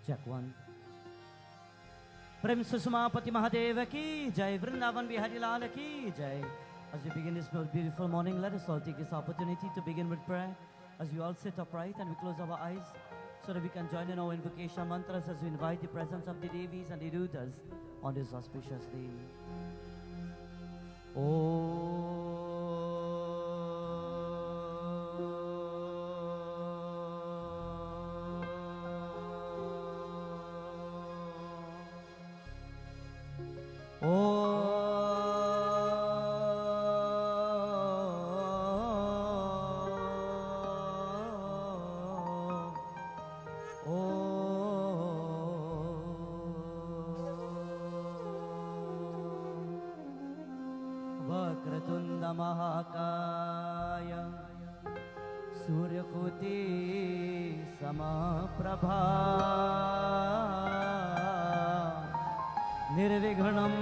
Check one. Prem Susumapati Mahadeva ki Jai, Vrindavan Bihari Lala ki Jai. As we begin this beautiful morning, let us all take this opportunity to begin with prayer. As we all sit upright and we close our eyes, so that we can join in our invocation mantras as we invite the presence of the Devis and the Dutas on this auspicious day. Mahaica Surya Koti Samaprabha Nirvighanam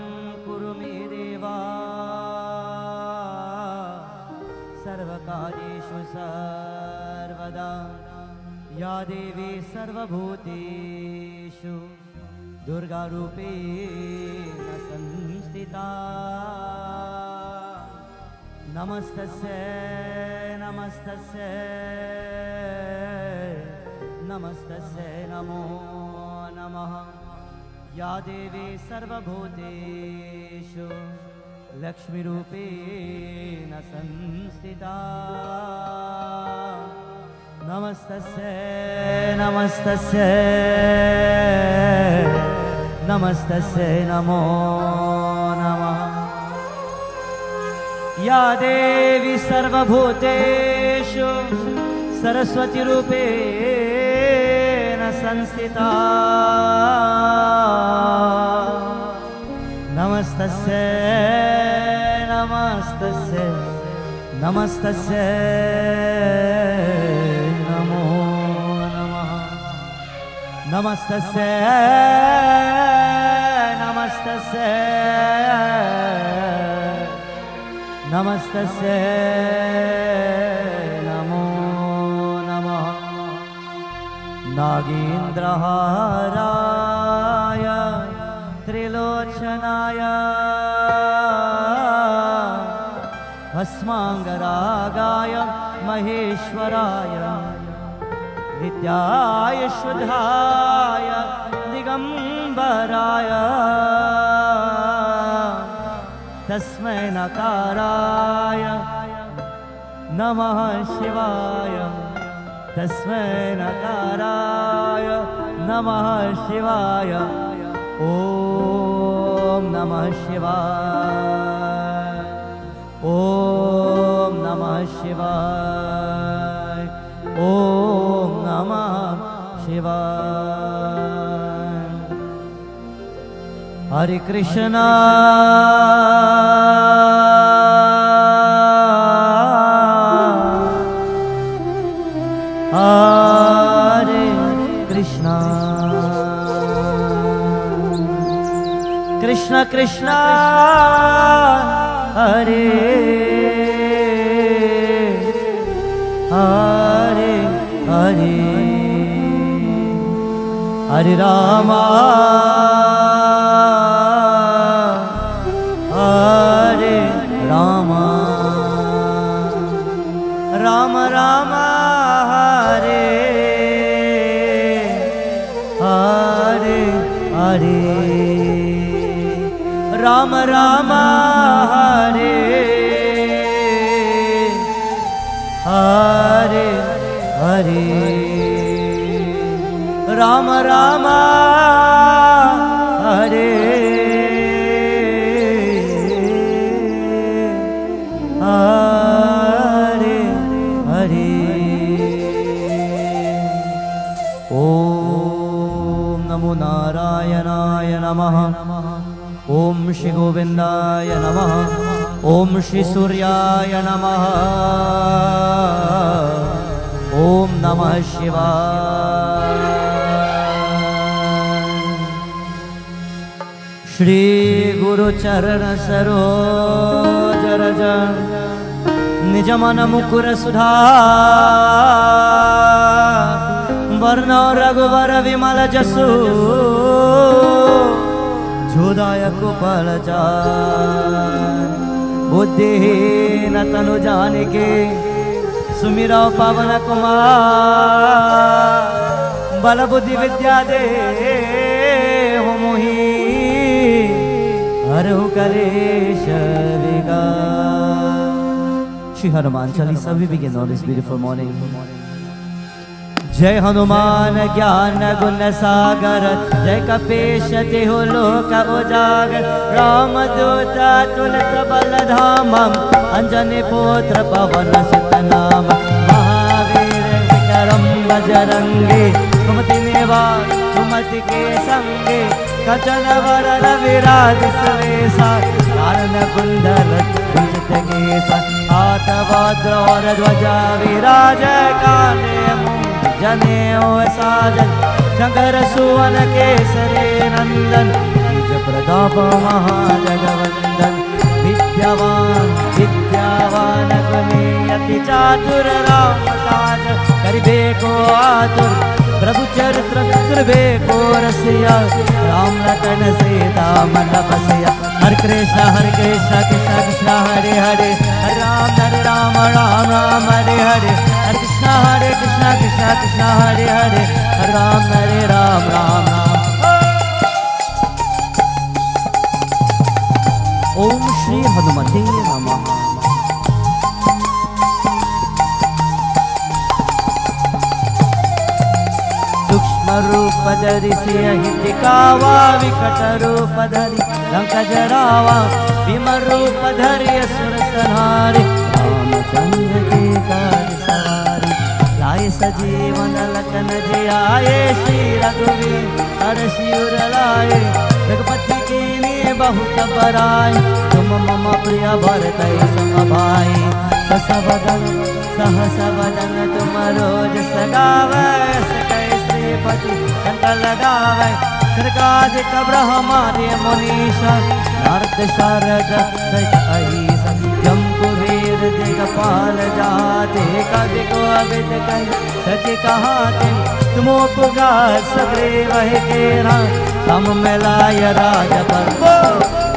Kuru me Deva Sarvakarishu Sarvada Ya Devi Sarvabhuteshu Durga Rupena Sanstita Namastasya, Namastasya, Namastasya, Namo Namaha Ya Devi Sarvabhuteshu Lakshmi Rupena Sanstita Namastasya, Namastasya, Namastasya, Namo Namaha Ya Devi Sarvabhuteshu Saraswati Rupena Sanstita Namastasya, Namastasya, Namastasya, Namo Namaha Namastasya, Namastasya Namastasya, Namo Namaha Nagendraharaya Trilochanaya Bhasmangaragaya Maheshwaraya Nityaya Shudhaya Digambaraya Tasmai Nakaraya Namah Shivaya Tasmai Nakaraya Namah Shivaya Om Namah Shivaya Om Namah Shivaya Om Namah Shivaya Hare Krishna Hare Krishna Krishna Krishna Hare Hare Hare Hare Rama Hare Rama Rama Rama Hare Hare Hare Rama Rama Hare Hare Hare Rama Rama Hare Hare Hare Om Namo Narayanaya Namaha Om Shri Govindaya Namaha Om Shri Suryaya Namaha Om Namah Shivaya Shri Guru Charana Saroj Raja Nijamana Mukura Sudha वर्ण रघुवर विमल जसु जोदाय कुपल बुद्धिहीन तनु जानिके सुमिरो पवन कुमार बल बुद्धि विद्या दे हो मोहि हरहु कलेश विकार। Shri Hanuman Chalisa we begin on this beautiful morning. जय हनुमान ज्ञान गुण सागर जय कपीश तिहु लोक उजागर राम दूत तुलित बल धाम अंजनी पुत्र पवन सुत नाम महावीर विक्रम बजरंगी कुमति निवार सुमति के संगे कचन वरन विराज सुवेशा कानन कुंडल कुंचित केसा हाथ वज्र और ध्वजा विराज कांधे जनेऊ साजन शंकर सुवन केसरी नंदन तेज प्रताप महाजगवंदन विद्यावान विद्यावान गुणी अति चातुर राम काज करिबे को आतुर प्रभु चरित्र सुनबे को रसिया राम लखन सीता मन बसिया हरे कृष्ण कृष्ण कृष्ण हरे हरे हरे राम राम राम हरे हरे हरे कृष्ण कृष्ण कृष्ण हरे हरे हरे राम राम राम। ओम श्री हनुमते नमः। सूक्ष्म रूप धरि सियहि दिखावा विकट रूप धरि लंक जरावा विमल रूप धरि असुर संहारे रामचंद्र के काज सवारी लाए सजीवन लखन जियाए श्री रघुवीर हर शिवर लाए रघुपति के लिए बहुत बड़ाई तुम मम प्रिय भरत सम भाई ससवदन सहस वदन तुम रोज सगावे श्रीपति कंठ लगावे सरकादिक ब्रह्मादि मुनीषा नारद शारद सहित जम कुबेर दिगपाल जाते कवि को अविद कहि सच कहाते तुमो पुकार सगरे वह केरा तम मिलाय राज पर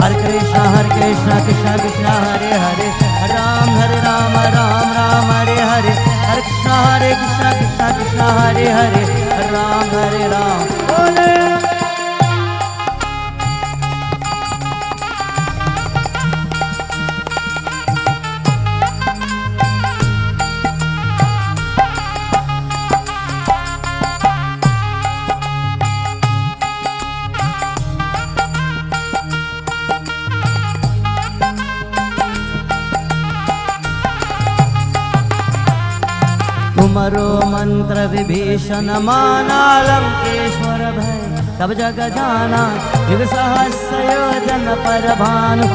हरे कृष्ण कृष्ण कृष्ण हरे हरे राम राम राम हरे हरे हरे कृष्ण कृष्ण कृष्ण हरे हरे राम बोले। तुमरो मंत्र विभीषण माना लंकेश्वर भय तब जग जाना युग सहस्र योजन पर भानु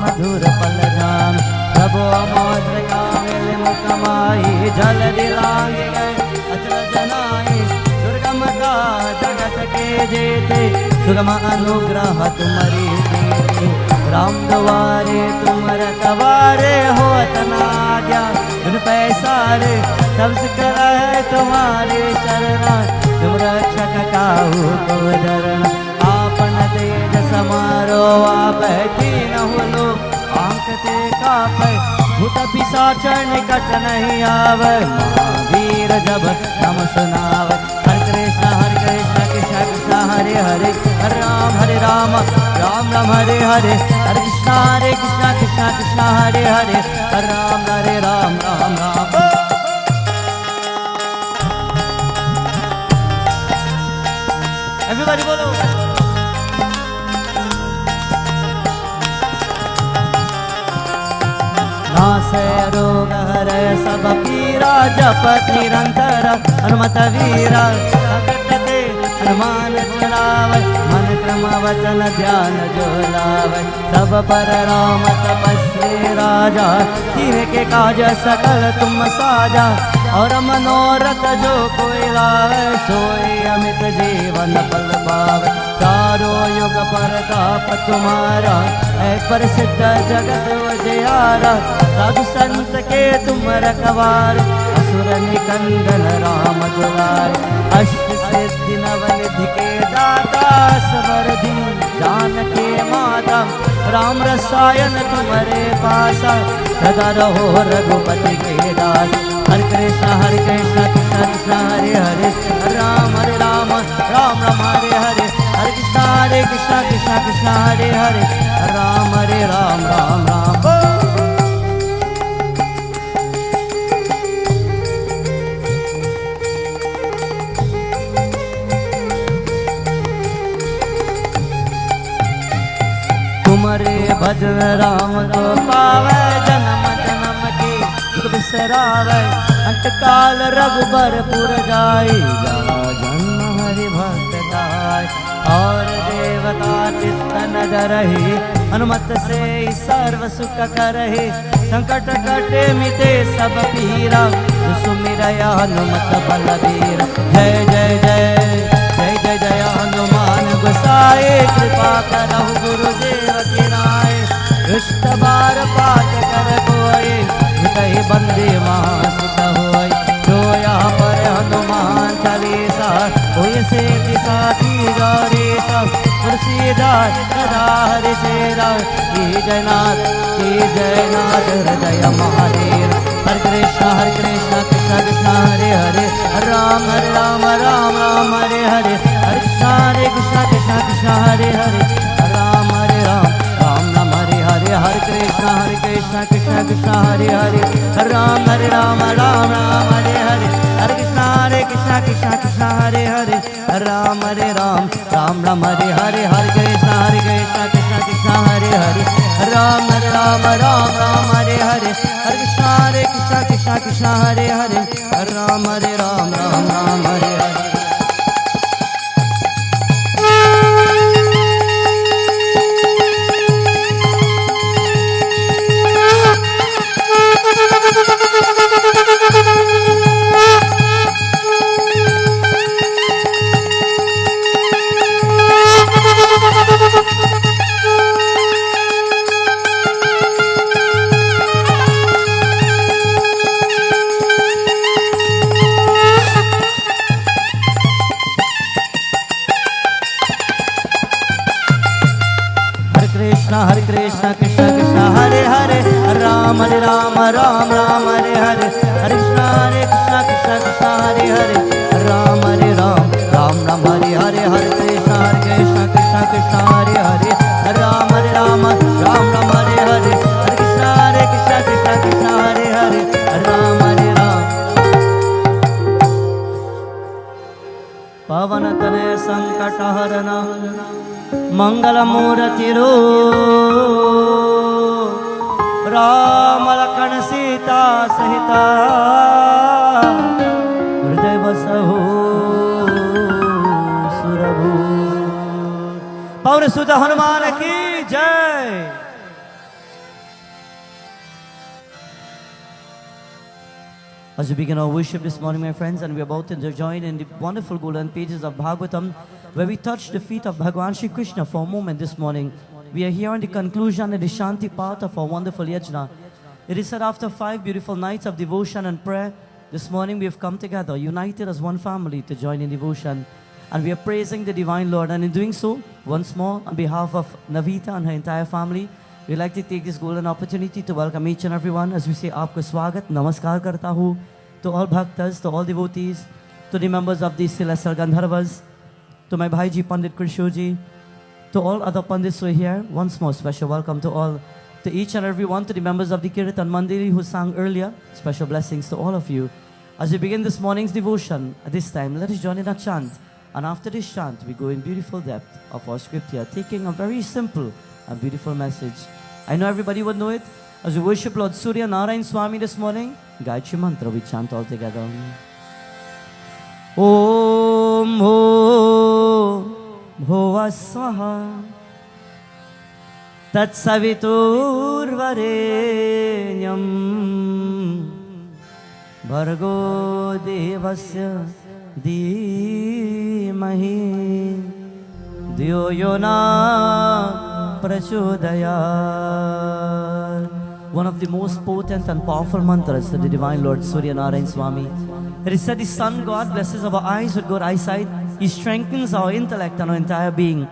मधुर पल जान प्रभु मौद्र कामिल मुकमाई जल दिलांगे गए अचल जनाए दुर्गम का जगत के जेते सुगम अनुग्रह तुम्हारी देते राम द्वारे तुम रखवारे हो तनाद्या तुम पैसारे सबसे करा है तुम्हारे शरणा तुम रक्षक काहू को धरना आपन तेज समारो आप तीन लो आंख ते कापे भूत पिशाच निकट नहीं आवे महावीर जब नाम सुनावे हरे कृष्ण कृष्ण कृष्ण हरे हरे हरे राम राम राम हरे हरे हरे कृष्ण कृष्ण कृष्ण हरे हरे हरे राम राम राम। Everybody बोलो। नासै रोग हरै सब पीरा जपत निरंतर हनुमत वीरा सकटते हनुमान चलावै मन क्रम वचन ध्यान जो लावै सब पर राम तपस्वी राजा तिनके काज सकल तुम साजा और मनोरथ जो कोई लावे सोई अमित जीवन फल पावे चारों युग परताप तुम्हारा है प्रसिद्ध जगत उजियारा साधु संत के तुम रखवार असुर निकंदन राम दुलारे हर्षवर्धि जानकी माता राम रसायन तुम्हारे पास सदा रहो रघुपति के दास। हरे कृष्ण कृष्ण कृष्ण हरे हरे राम राम राम हरे हरे हरे कृष्ण कृष्ण कृष्ण हरे हरे राम राम राम। तुम्हारे भजन राम तो पावे जन्म जन्म के दुख बिसरावे अंतकाल रघुबर पुर जाई जा जन्म हरि भक्त गाय। और देवता चित्त न डरहि हनुमत से सर्व सुख करहि संकट कटे मिटे सब पीरा सुमिर हनुमत बलबीर। जय जय जय जय जय जय हनुमान गोसाई कृपा करहु गुरुदेव की नाय। दुष्ट बार पाठ कर कोई मिटहि बंदे महासुत होय। जो यहाँ पर हनुमान चालीसा कोई से साथी गौरी सब तुलसीदास सदा हरि चेरा। की जयनाथ हृदय महादेव। हरे कृष्ण कृष्ण कृष्ण हरे हरे राम राम राम राम हरे हरे हरे कृष्ण कृष्ण कृष्ण हरे हरे राम राम राम हरे हरे हरे कृष्ण कृष्ण कृष्ण हरे हरे राम राम राम राम हरे हरे हरे कृष्ण कृष्ण कृष्ण हरे हरे राम राम राम हरे हरे हरे कृष्ण कृष्ण कृष्ण हरे हरे राम राम राम हरे हरे हरे कृष्ण कृष्ण कृष्ण हरे हरे राम राम हरे हरे। हरे कृष्ण कृष्ण कृष्ण हरे हरे राम राम राम राम हरे हरे हरे कृष्ण कृष्ण कृष्ण हरे हरे राम राम राम हरे हरे हरे कृष्ण कृष्ण कृष्ण हरे हरे राम राम राम हरे हरे हरे कृष्ण कृष्ण कृष्ण हरे हरे राम पवन तनय संकट हरन मंगल मूर्ति रो राम लखन सीता सहिता हृदय बसहु सुरभु। पवन सुत हनुमान की जय। As we begin our worship this morning, my friends, and we are about to join in the wonderful golden pages of Bhagavatam, where we touch the feet of Bhagavan Shri Krishna for a moment this morning. We are here on the conclusion of the Shantipath of our wonderful Yajna. It is said after 5 beautiful nights of devotion and prayer, this morning we have come together, united as one family to join in devotion. And we are praising the Divine Lord. And in doing so, once more, on behalf of Navita and her entire family, we'd like to take this golden opportunity to welcome each and everyone as we say, Aapko Swagat, Namaskar Karta Hu, to all Bhaktas, to all devotees, to the members of the Celestial Gandharvas, to my Bhaiji Pandit Krishoji, to all other Pandits who are here. Once more, special welcome to all, to each and every one, to the members of the Kirtan Mandiri who sang earlier. Special blessings to all of you. As we begin this morning's devotion, at this time, let us join in a chant. And after this chant, we go in beautiful depth of our scripture, taking a very simple and beautiful message. I know everybody would know it. As we worship Lord Surya Narayan Swami this morning, Gayatri Mantra we chant all together. Om Ho Bhuva Swaha Tat Savitur Varenyam Bhargo Devasya Dhimahi Dhyo Yona Prachodayat. One of the most potent and powerful mantras to the Divine Lord Surya Narayan Swami. It is said the Sun God blesses our eyes with good eyesight. He strengthens our intellect and our entire being.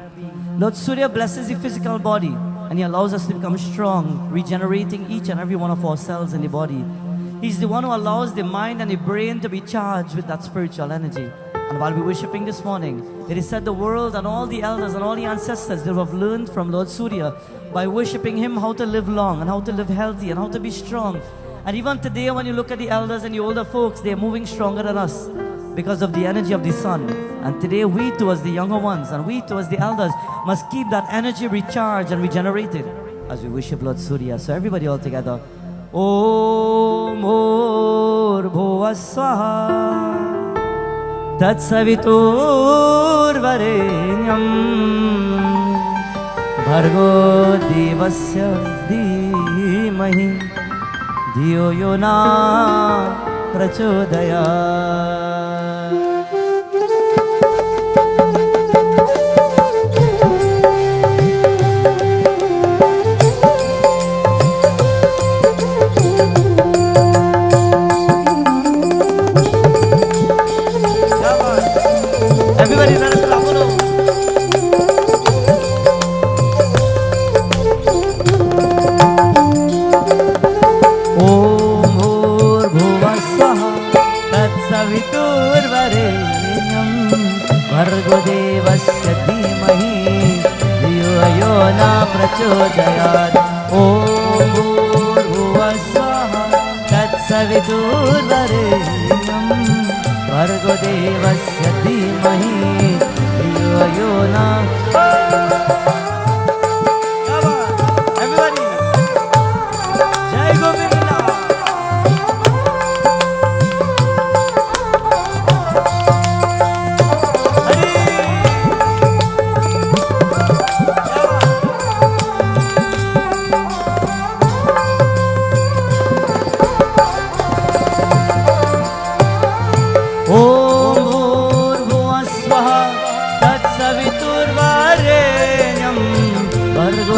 Lord Surya blesses the physical body and He allows us to become strong, regenerating each and every one of our cells in the body. He's the one who allows the mind and the brain to be charged with that spiritual energy. And while we're worshiping this morning, it is said the world and all the elders and all the ancestors, they have learned from Lord Surya by worshiping Him how to live long and how to live healthy and how to be strong. And even today when you look at the elders and the older folks, they're moving stronger than us because of the energy of the sun. And today we too as the younger ones and we too as the elders must keep that energy recharged and regenerated as we worship Lord Surya. So everybody all together. Om Bhurbhuva Swaha Tat Savitur Varenyam Bhargo Devasya Dhimahi Dhiyo Yona Prachodaya. Everybody let us clap along. Om Bhurbhuva Swaha Tat Savitur Varenyam Bhargo Devasya Dhimahi Dhiyo Yona Prachodayat. Om Bhurbhuva Swaha Tat Savitur Varenyam Bhargo Devasya Dhimahi Dhiyo Yona. Everybody, Jai Govinda.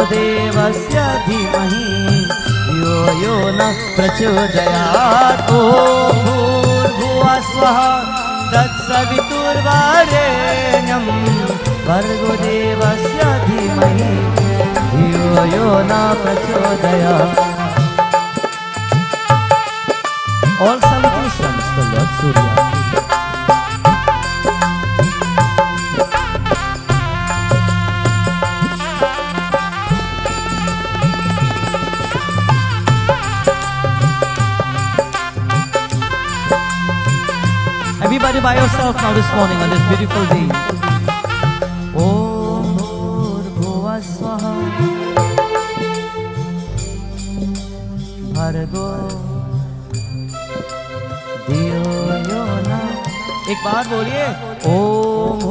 Devasya Dhimahi Dhiyo Yona Prachodayat. Om Bhurbhuva Swaha Tat Savitur Varenyam Bhargo Devasya Dhimahi Dhiyo Yona Prachodayat. All salutations to Lord Surya. Everybody by yourself now this morning on this beautiful day. Om Bhurbhuva Swaha Bhargo Dhiyo Yona. एक बार बोलिए ओम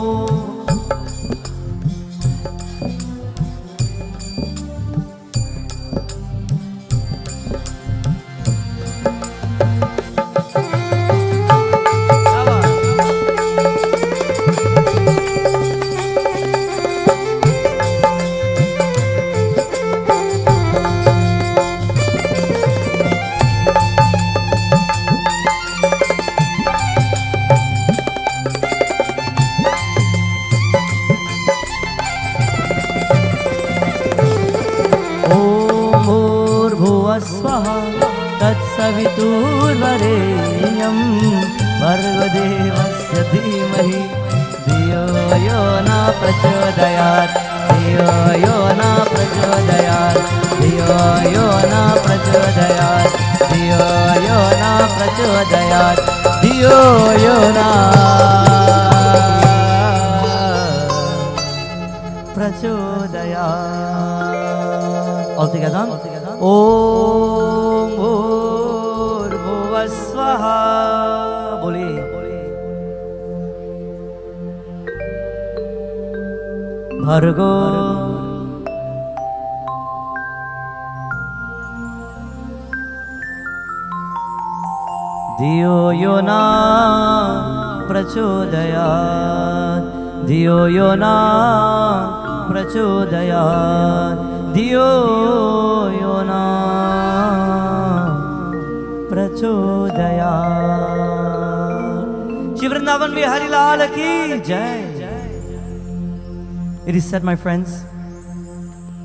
Saviturvarenyam Bhargo Devasya Dhimahi Dhiyo Yona Prachodayat. Dhiyo Yona Prachodayat. Dhiyo Yona Prachodayat. Dhiyo Yona Prachodayat. Dhiyo Yona Prachodayat. All together. Om Bhurbhuva Swaha. बोलिए Bhargo Dhiyo Yona Prachodayat. Dhiyo Yona Prachodayat. Dhiyo Yona Prachodayat. Shri Vrindavan Bihari Lal ki Jai. It is said, my friends,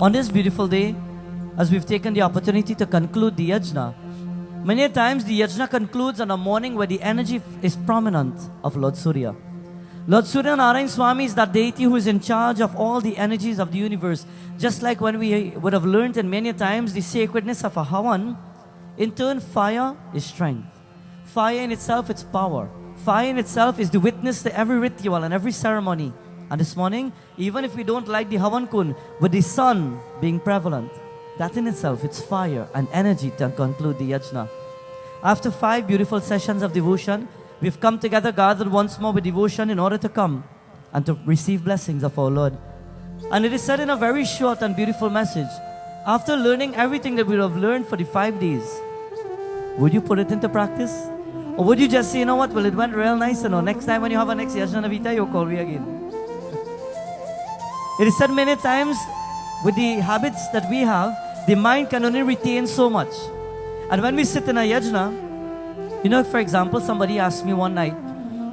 on this beautiful day, as we've taken the opportunity to conclude the Yajna, many a times the Yajna concludes on a morning where the energy is prominent of Lord Surya. Lord Surya Narayan Swami is that deity who is in charge of all the energies of the universe. Just like when we would have learned in many times the sacredness of a Havan, in turn fire is strength. Fire in itself is power. Fire in itself is the witness to every ritual and every ceremony. And this morning, even if we don't like the Havan Kun, with the sun being prevalent, that in itself, it's fire and energy to conclude the Yajna. After 5 beautiful sessions of devotion, we've come together, gathered once more with devotion in order to come and to receive blessings of our Lord. And it is said in a very short and beautiful message, after learning everything that we have learned for the 5 days, would you put it into practice? Or would you just say, you know what, well, it went real nice, you know, next time when you have a next Yajna Navita, you'll call me again. It is said many times, with the habits that we have, the mind can only retain so much. And when we sit in a Yajna, you know, for example, somebody asked me one night,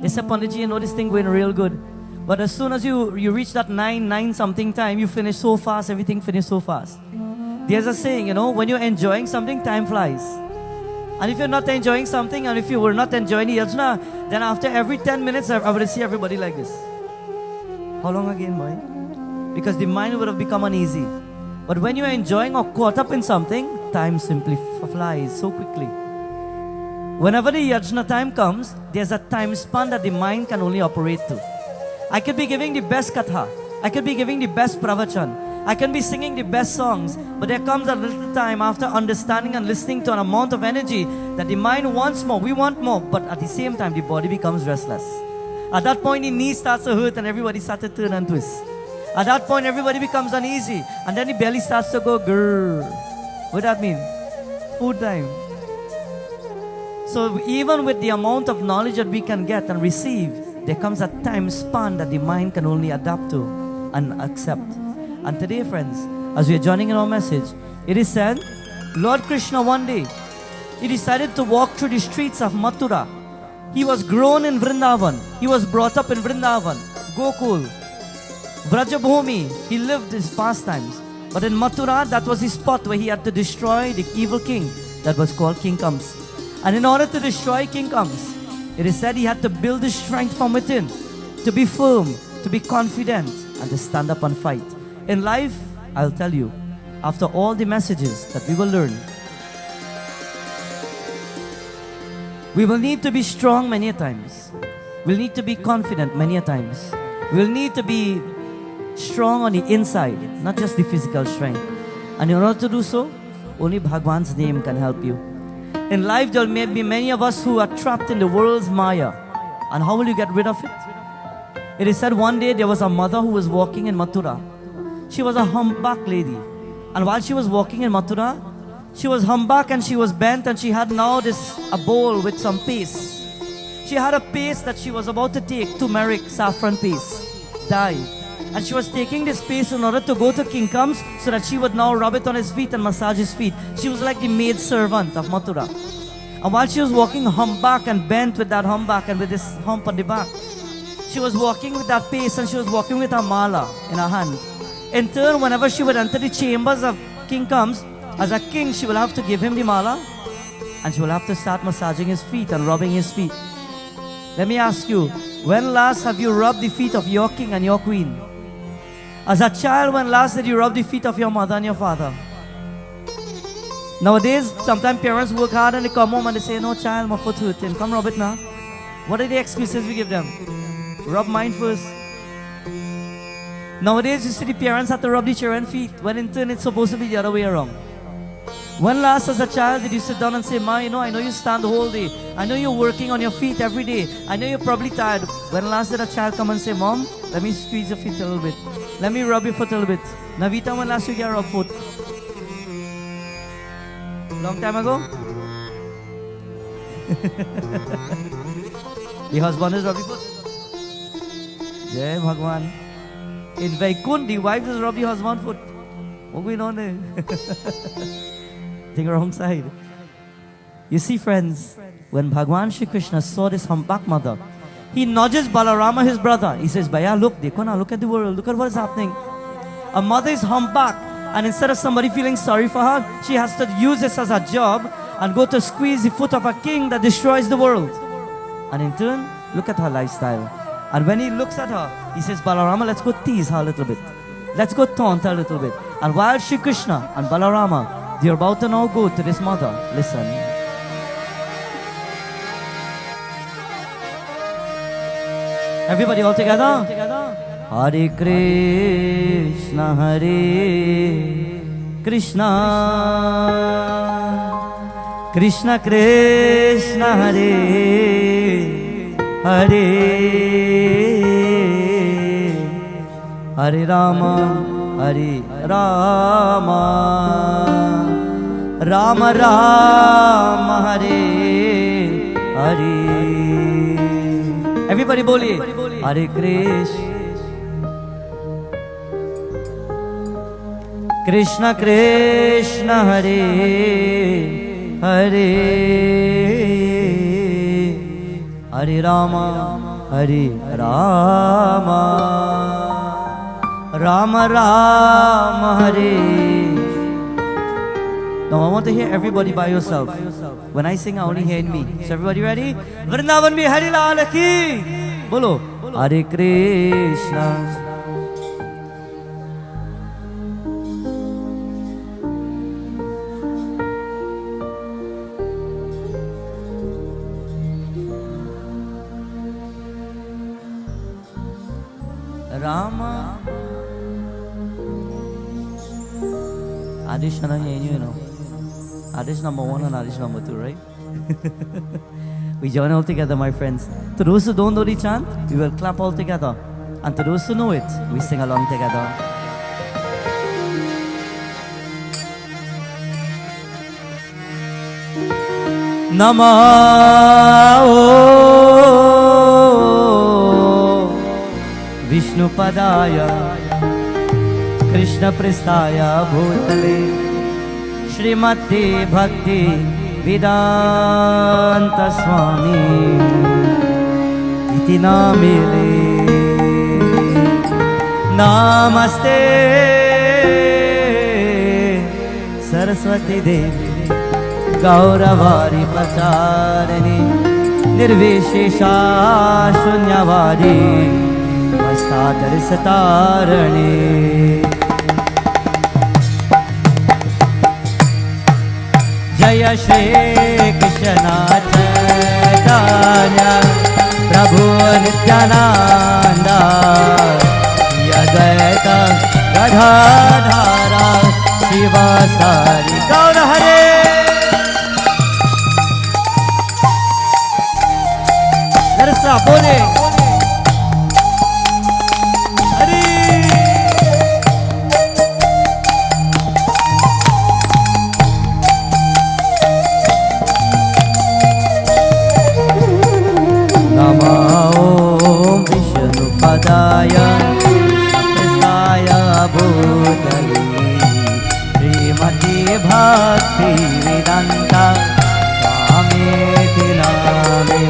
they said, Panditji, you know this thing going real good. But as soon as you reach that 9 something time, you finish so fast, everything finished so fast. There's a saying, you know, when you're enjoying something, time flies. And if you're not enjoying something, and if you were not enjoying the Yajna, then after every 10 minutes, I would see everybody like this. How long again, boy? Because the mind would have become uneasy. But when you're enjoying or caught up in something, time simply flies so quickly. Whenever the Yajna time comes, there's a time span that the mind can only operate to. I could be giving the best katha. I could be giving the best pravachan. I can be singing the best songs. But there comes a little time after understanding and listening to an amount of energy that the mind wants more. We want more. But at the same time, the body becomes restless. At that point, the knee starts to hurt and everybody starts to turn and twist. At that point, everybody becomes uneasy. And then the belly starts to go grrr. What does that mean? Food time. So even with the amount of knowledge that we can get and receive, there comes a time span that the mind can only adapt to and accept. And today, friends, as we are joining in our message, it is said, Lord Krishna one day, he decided to walk through the streets of Mathura. He was grown in Vrindavan. He was brought up in Vrindavan, Gokul, Vrajabhumi. He lived his pastimes. But in Mathura, that was his spot where he had to destroy the evil king that was called King Kams. And in order to destroy King Kams, it is said he had to build his strength from within, to be firm, to be confident, and to stand up and fight. In life, I'll tell you, after all the messages that we will learn, we will need to be strong many a times. We'll need to be confident many a times. We'll need to be strong on the inside, not just the physical strength. And in order to do so, only Bhagwan's name can help you. In life, there may be many of us who are trapped in the world's Maya. And how will you get rid of it? It is said one day there was a mother who was walking in Mathura. She was a humpback lady. And while she was walking in Mathura, she was humpback and she was bent and she had now a bowl with some paste. She had a paste that she was about to take, turmeric, saffron paste, dye. And she was taking this paste in order to go to King Kams so that she would now rub it on his feet and massage his feet. She was like the maid servant of Mathura. And while she was walking humpback and bent with that humpback and with this hump on the back, she was walking with that paste and she was walking with her mala in her hand. In turn, whenever she would enter the chambers of King Kams, as a king, she will have to give him the mala and she will have to start massaging his feet and rubbing his feet. Let me ask you, when last have you rubbed the feet of your king and your queen? As a child, when last did you rub the feet of your mother and your father? Nowadays, sometimes parents work hard and they come home and they say, no child, my foot hurting, come rub it now. What are the excuses we give them? Rub mine first. Nowadays, you see the parents have to rub the children's feet, when in turn it's supposed to be the other way around. When last as a child did you sit down and say, Ma, you know, I know you stand the whole day. I know you're working on your feet every day. I know you're probably tired. When last did a child come and say, Mom, let me squeeze your feet a little bit. Let me rub your foot a little bit. Navita, when last you get rub foot? Long time ago? The husband is rubbing foot. Jai Bhagwan. In Vaikun, the wife is rubbing the husband's foot. What's going on there? Think wrong side. You see, friends, when Bhagwan Shri Krishna saw this humpback mother, he nudges Balarama, his brother. He says, Bhaiya, look, dekho na, look at the world, look at what is happening. A mother is humpbacked, and instead of somebody feeling sorry for her, she has to use this as a job and go to squeeze the foot of a king that destroys the world. And in turn, look at her lifestyle. And when he looks at her, he says, Balarama, let's go tease her a little bit. Let's go taunt her a little bit. And while Shri Krishna and Balarama, they're about to now go to this mother, listen. Everybody all together? Hare Krishna, Hare Krishna, Krishna Krishna, Hare Hare, Hare Rama, Hare Rama, Rama Rama, Hare Hare. Everybody boliye, Hare Krishna, Krishna Krishna, Hare Hare, Hare Rama, Hare Rama, Rama Rama, Hare. Now I want to hear everybody by yourself. When I sing, I only hear me. So everybody ready? Vrindavan mein Hari Lal ki. Bolo. Hare Krishna. Rama. Addition, you know. Addition number 1 and addition number 2, right? We join all together, my friends. To those who don't know the chant, we will clap all together. And to those who know it, we sing along together. Namo Vishnu Padaya Krishna Prestaya Bhutale Srimati Bhakti Vedanta Swami Iti Namile Namaste Saraswati Devi Gauravari Pacharani Nirvishesha Shunyavadi Mastatari Satarani Jaya Shri Krishna Chaitanya Prabhu Nityananda Yadvaita Gadadhara Shiva Sari Gaura Hare. Let us stop, Bole. Padaya Krishna Bhutali Srimati Bhakti Vedanta Swami Tiname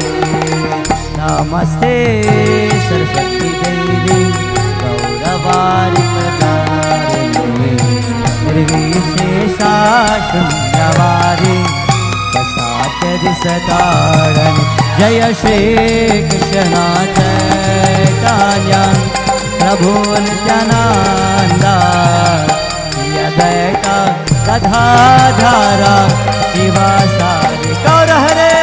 Namaste Saraswati Devi Gauravari Pacharani Nirvishesha Shunyavadi Pasatari Satarani Jaya Shri Krishna Chaitanya Prabhu Nityananda Yadvaita Gadadhara Shiva Sari Gaura Hare.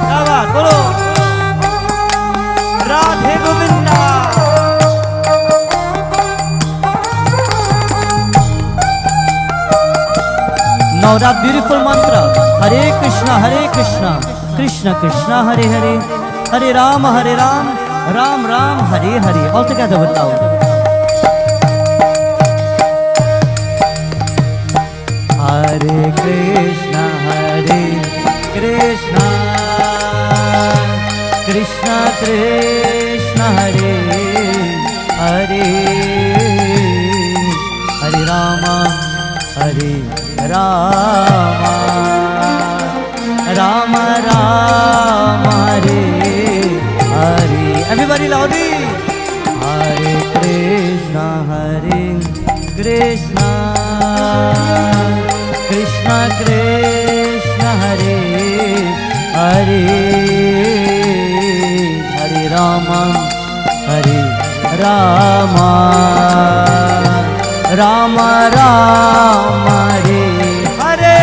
Jawad, bolo Radhe Govinda. Now that beautiful mantra, Hare Krishna, Krishna Krishna, Hare Hare, Hare Ram, Ram Ram, Hare Hare. All together with loud. Hare Krishna, Krishna Krishna, Hare Hare, Hare Rama, Hare Rama, Rama Rama Hare Hare. Everybody loudly. Hare Krishna Krishna Krishna Krishna Hare Hare Hare Rama Rama Rama Rama Hare Hare.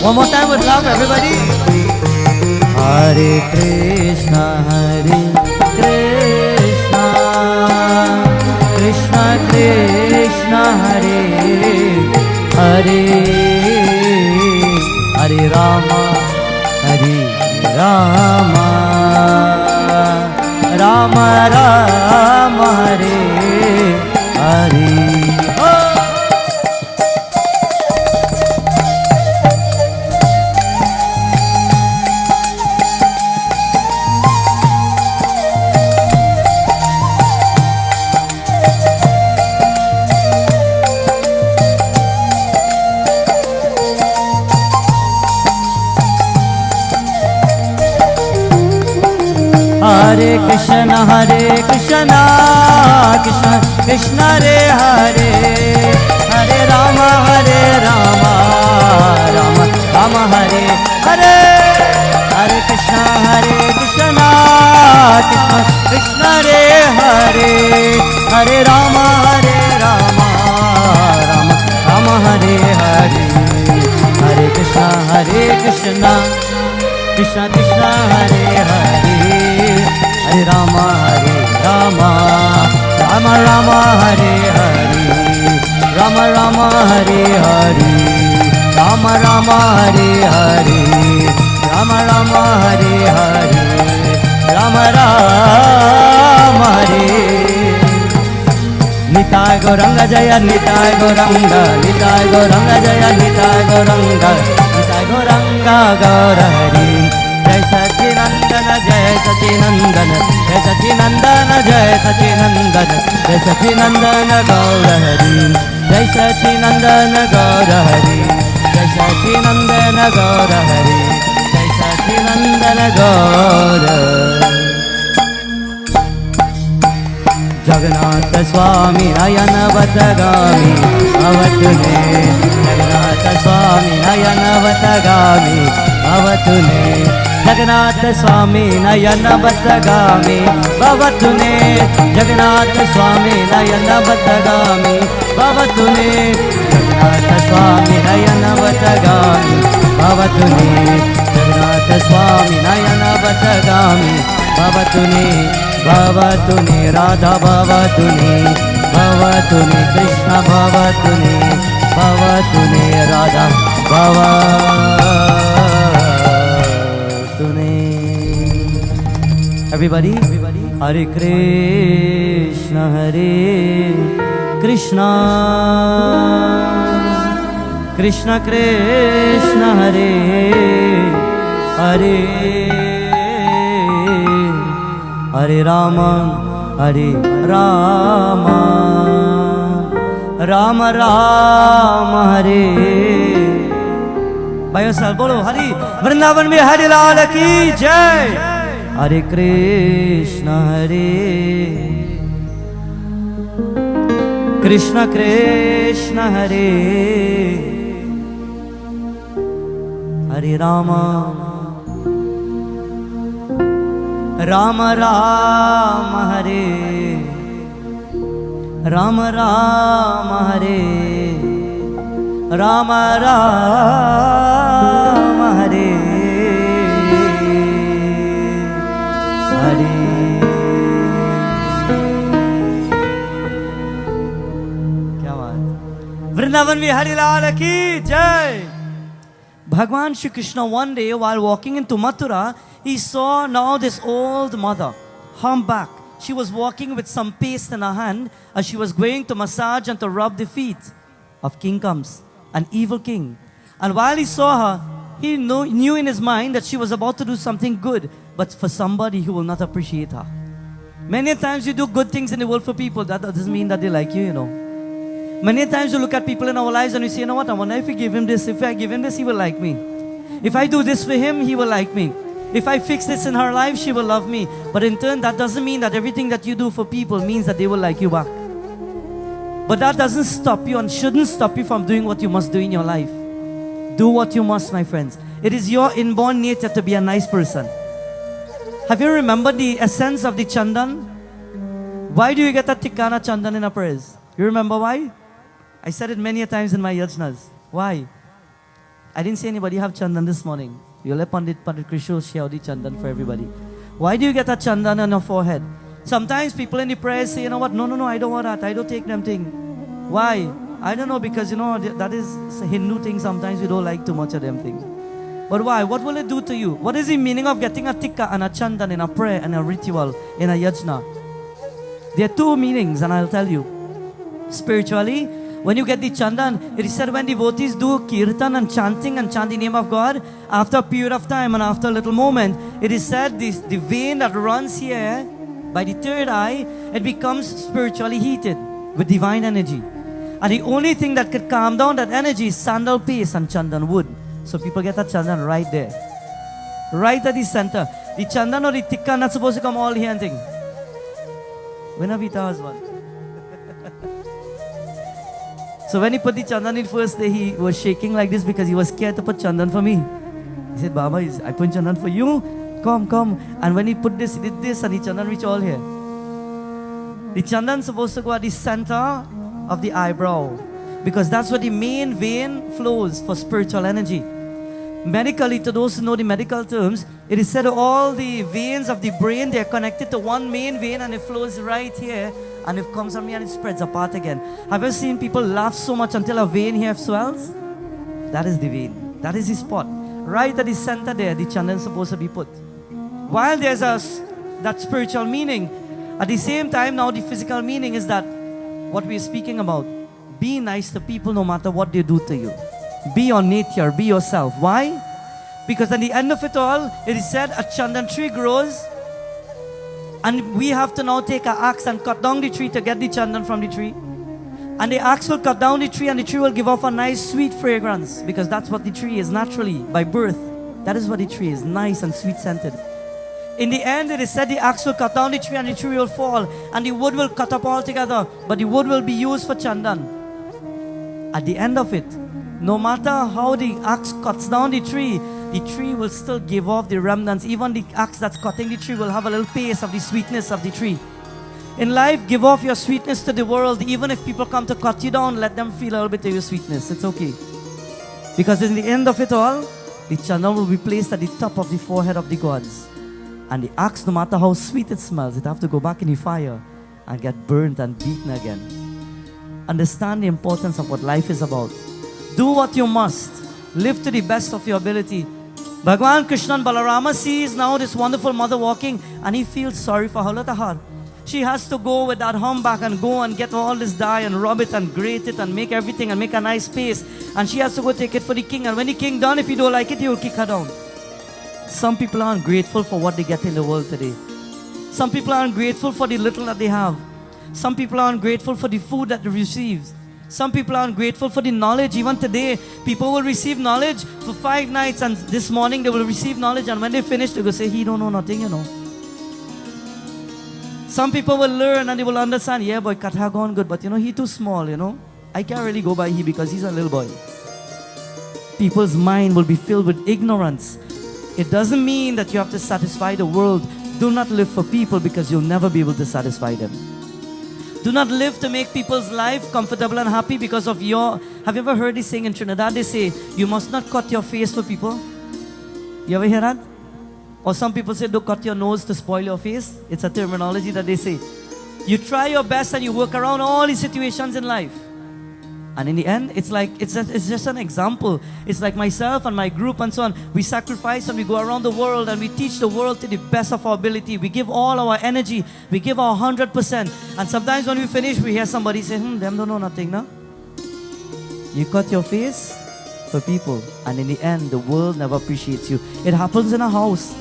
One more time with love, everybody. Hare Krishna Krishna Krishna Krishna Hare Hare Hare Rama Rama Rama Hare Hare. Hare Krishna Krishna Krishna Hare Hare Hare Rama Rama Rama Hare Hare. Hare Krishna Krishna Krishna Hare Hare Hare Rama Rama Rama Hare Hare. Hare Krishna Krishna Krishna Hare Hare Hare Rama Rama Rama Hare Hare Rama Rama Hare Hare Rama Rama Hare Hare Rama Rama Hare Hare Rama Rama Hare. Nitai Gauranga Jaya Nitai Gauranga Nitai Gauranga Jaya Nitai Gauranga Nitai Gauranga Gaura Hari. Jai Sacinandana Jai Sacinandana Jai Sacinandana Jai Sacinandana Jai Sacinandana Gaura Hari. Jai Sacinandana Gaura Hari. Jai Sacinandana Gaura Hari. Jai Sacinandana Gaura. Jagannath Swami Nayana Vatagami Avatune. Jagannath Swami Nayana Vatagami Avatune. Jagannath Swami Nayana Vatagami Avatune. Jagannath Swami Nayana Vatagami Avatune. Jagannath Swami Nayana Vatagami Avatune. Jagannath Swami Nayana Vatagami Avatune. Bhavatune Radha Bhavatune Bhavatune Krishna Bhavatune Bhavatune Radha Bhavatune. Everybody, Hare Krishna Krishna Krishna Krishna Hare Hare Hare Rama Rama Rama Rama Hare. By yourself, bolo Hari Vrindavan mein Hari Lal ki jai. Hare Krishna Krishna Krishna Hare Hare Rama Rama Rama Hare Rama Rama Hare Rama Rama Hare Hare. क्या बात. वृंदावन में हरि लाल की जय. Bhagwan Shri Krishna one day while walking into Mathura, he saw now this old mother, humpback, she was walking with some paste in her hand as she was going to massage and to rub the feet of King Comes, an evil king. And while he saw her, he knew in his mind that she was about to do something good, but for somebody who will not appreciate her. Many times you do good things in the world for people, that doesn't mean that they like you, you know. Many times you look at people in our lives and we say, you know what, I wonder if we give him this, if I give him this, he will like me. If I do this for him, he will like me. If I fix this in her life, she will love me. But in turn, that doesn't mean that everything that you do for people means that they will like you back. But that doesn't stop you and shouldn't stop you from doing what you must do in your life. Do what you must, my friends. It is your inborn nature to be a nice person. Have you remembered the essence of the chandan? Why do you get a tikana chandan in a prayers? You remember why? I said it many a times in my yajnas. Why? I didn't see anybody have chandan this morning. You'll let Pandit Krishna share the chandan for everybody. Why do you get a chandan on your forehead? Sometimes people in the prayers say, you know what, no, I don't want that. I don't take them thing. Why? I don't know, because, you know, that is a Hindu thing. Sometimes we don't like too much of them things. But why? What will it do to you? What is the meaning of getting a tikka and a chandan in a prayer and a ritual in a yajna? There are two meanings, and I'll tell you. Spiritually, when you get the chandan, it is said when devotees do kirtan and chant the name of God, after a period of time and after a little moment, it is said the vein that runs here by the third eye, it becomes spiritually heated with divine energy. And the only thing that could calm down that energy is sandal paste and chandan wood. So people get a chandan right there. Right at the center. The chandan or the tikka not supposed to come all here and thing. When Navita was one. So when he put the chandan in first day, he was shaking like this because he was scared to put chandan for me. He said, Baba, I put chandan for you. Come. And when he put this, he did this and the chandan reached all here. The chandan is supposed to go at the center of the eyebrow, because that's where the main vein flows for spiritual energy. Medically, to those who know the medical terms, it is said all the veins of the brain, they are connected to one main vein and it flows right here and it comes from here and it spreads apart again. Have you seen people laugh so much until a vein here swells? That is the vein. That is the spot. Right at the center there, the chandan is supposed to be put. While there's that spiritual meaning, at the same time now the physical meaning is that what we're speaking about. Be nice to people no matter what they do to you. Be your nature, be yourself. Why? Because at the end of it all, it is said a chandan tree grows and we have to now take an axe and cut down the tree to get the chandan from the tree. And the axe will cut down the tree and the tree will give off a nice sweet fragrance, because that's what the tree is naturally, by birth. That is what the tree is, nice and sweet scented. In the end, it is said the axe will cut down the tree and the tree will fall and the wood will cut up altogether, but the wood will be used for chandan. At the end of it, no matter how the axe cuts down the tree will still give off the remnants. Even the axe that's cutting the tree will have a little taste of the sweetness of the tree. In life, give off your sweetness to the world. Even if people come to cut you down, let them feel a little bit of your sweetness. It's okay. Because in the end of it all, the chandan will be placed at the top of the forehead of the gods. And the axe, no matter how sweet it smells, it have to go back in the fire and get burnt and beaten again. Understand the importance of what life is about. Do what you must. Live to the best of your ability. Bhagwan Krishna and Balarama sees now this wonderful mother walking and he feels sorry for her. Look at her. She has to go with that humback and go and get all this dye and rub it and grate it and make everything and make a nice paste. And she has to go take it for the king. And when the king done, if he don't like it, he will kick her down. Some people aren't grateful for what they get in the world today. Some people aren't grateful for the little that they have. Some people aren't grateful for the food that they receive. Some people aren't grateful for the knowledge. Even today, people will receive knowledge for 5 nights and this morning they will receive knowledge and when they finish, they will say, he don't know nothing, you know. Some people will learn and they will understand, yeah boy, Katha gone good, but you know, he too small, you know. I can't really go by he because he's a little boy. People's mind will be filled with ignorance. It doesn't mean that you have to satisfy the world. Do not live for people because you'll never be able to satisfy them. Do not live to make people's life comfortable and happy because of your... Have you ever heard this saying in Trinidad? They say, you must not cut your face for people. You ever hear that? Or some people say, don't cut your nose to spoil your face. It's a terminology that they say. You try your best and you work around all these situations in life. And in the end, it's just an example. It's like myself and my group and so on. We sacrifice and we go around the world and we teach the world to the best of our ability. We give all our energy. We give our 100%. And sometimes when we finish, we hear somebody say, them don't know nothing, no? You cut your face for people. And in the end, the world never appreciates you. It happens in a house.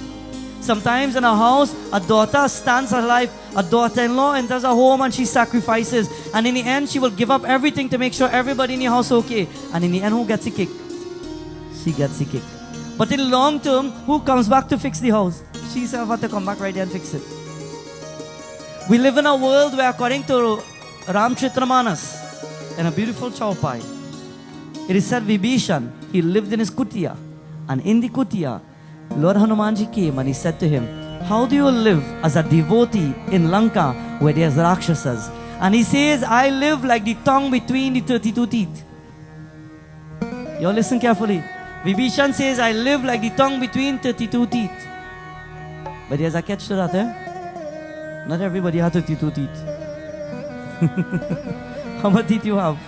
Sometimes in a house, a daughter stands her life, a daughter-in-law enters a home and she sacrifices. And in the end, she will give up everything to make sure everybody in the house is okay. And in the end, who gets a kick? She gets a kick. But in the long term, who comes back to fix the house? She herself had to come back right there and fix it. We live in a world where, according to Ramchatramanas, in a beautiful chaupai, it is said Vibhishan, he lived in his kutia. And in the kutia, Lord Hanumanji came and he said to him, how do you live as a devotee in Lanka where there's Rakshasas? And he says, I live like the tongue between the 32 teeth. You all listen carefully. Vibhishan says, I live like the tongue between 32 teeth. But there's a catch to that, eh? Not everybody has 32 teeth. How much teeth you have?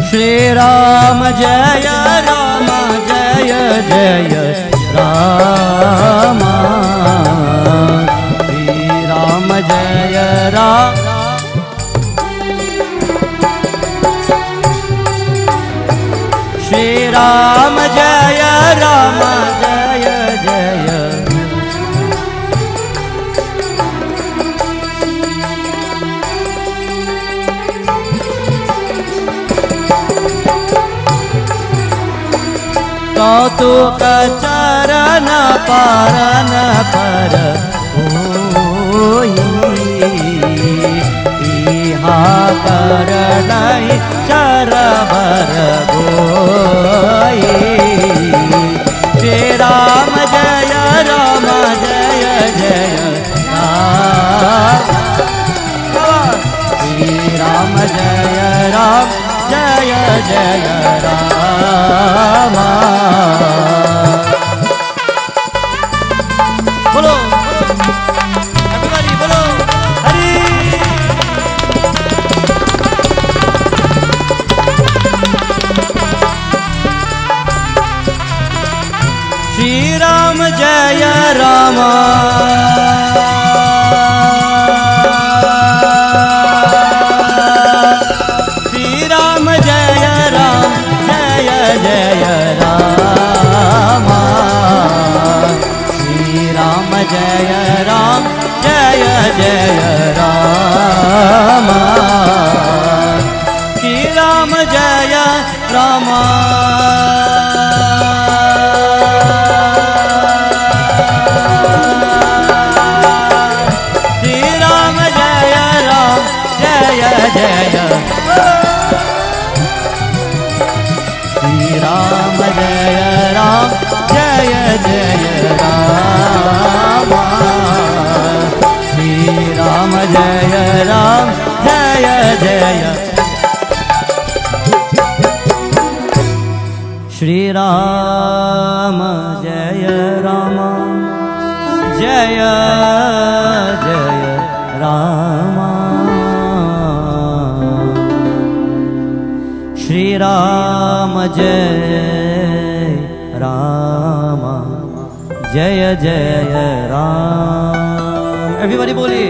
Shri Ram Jaya Rama Jaya Jaya Rama Shri Ram Jaya Rama Shri Ram Jaya Rama Jaya Jaya Kautuk charana parana par iha karanai charabar goi Shri Ram Jaya Rama Jaya Jaya Ram Shri Ram Jaya Ram Jaya Jaya Rama Bolo everybody bolo Hari Shri Ram Jaya Rama Jaya Ram Jaya Jaya Rama Shri Ram Jaya Rama Shri Ram Jaya Ram Jaya Jaya Shri Ram Jaya Ram Jaya Jaya Rama Shri Ram Jaya Ram Jaya Jaya Shri Ram Jaya Rama Jaya Jaya Rama Shri Ram Jaya Rama Jaya Jaya Ram Everybody bole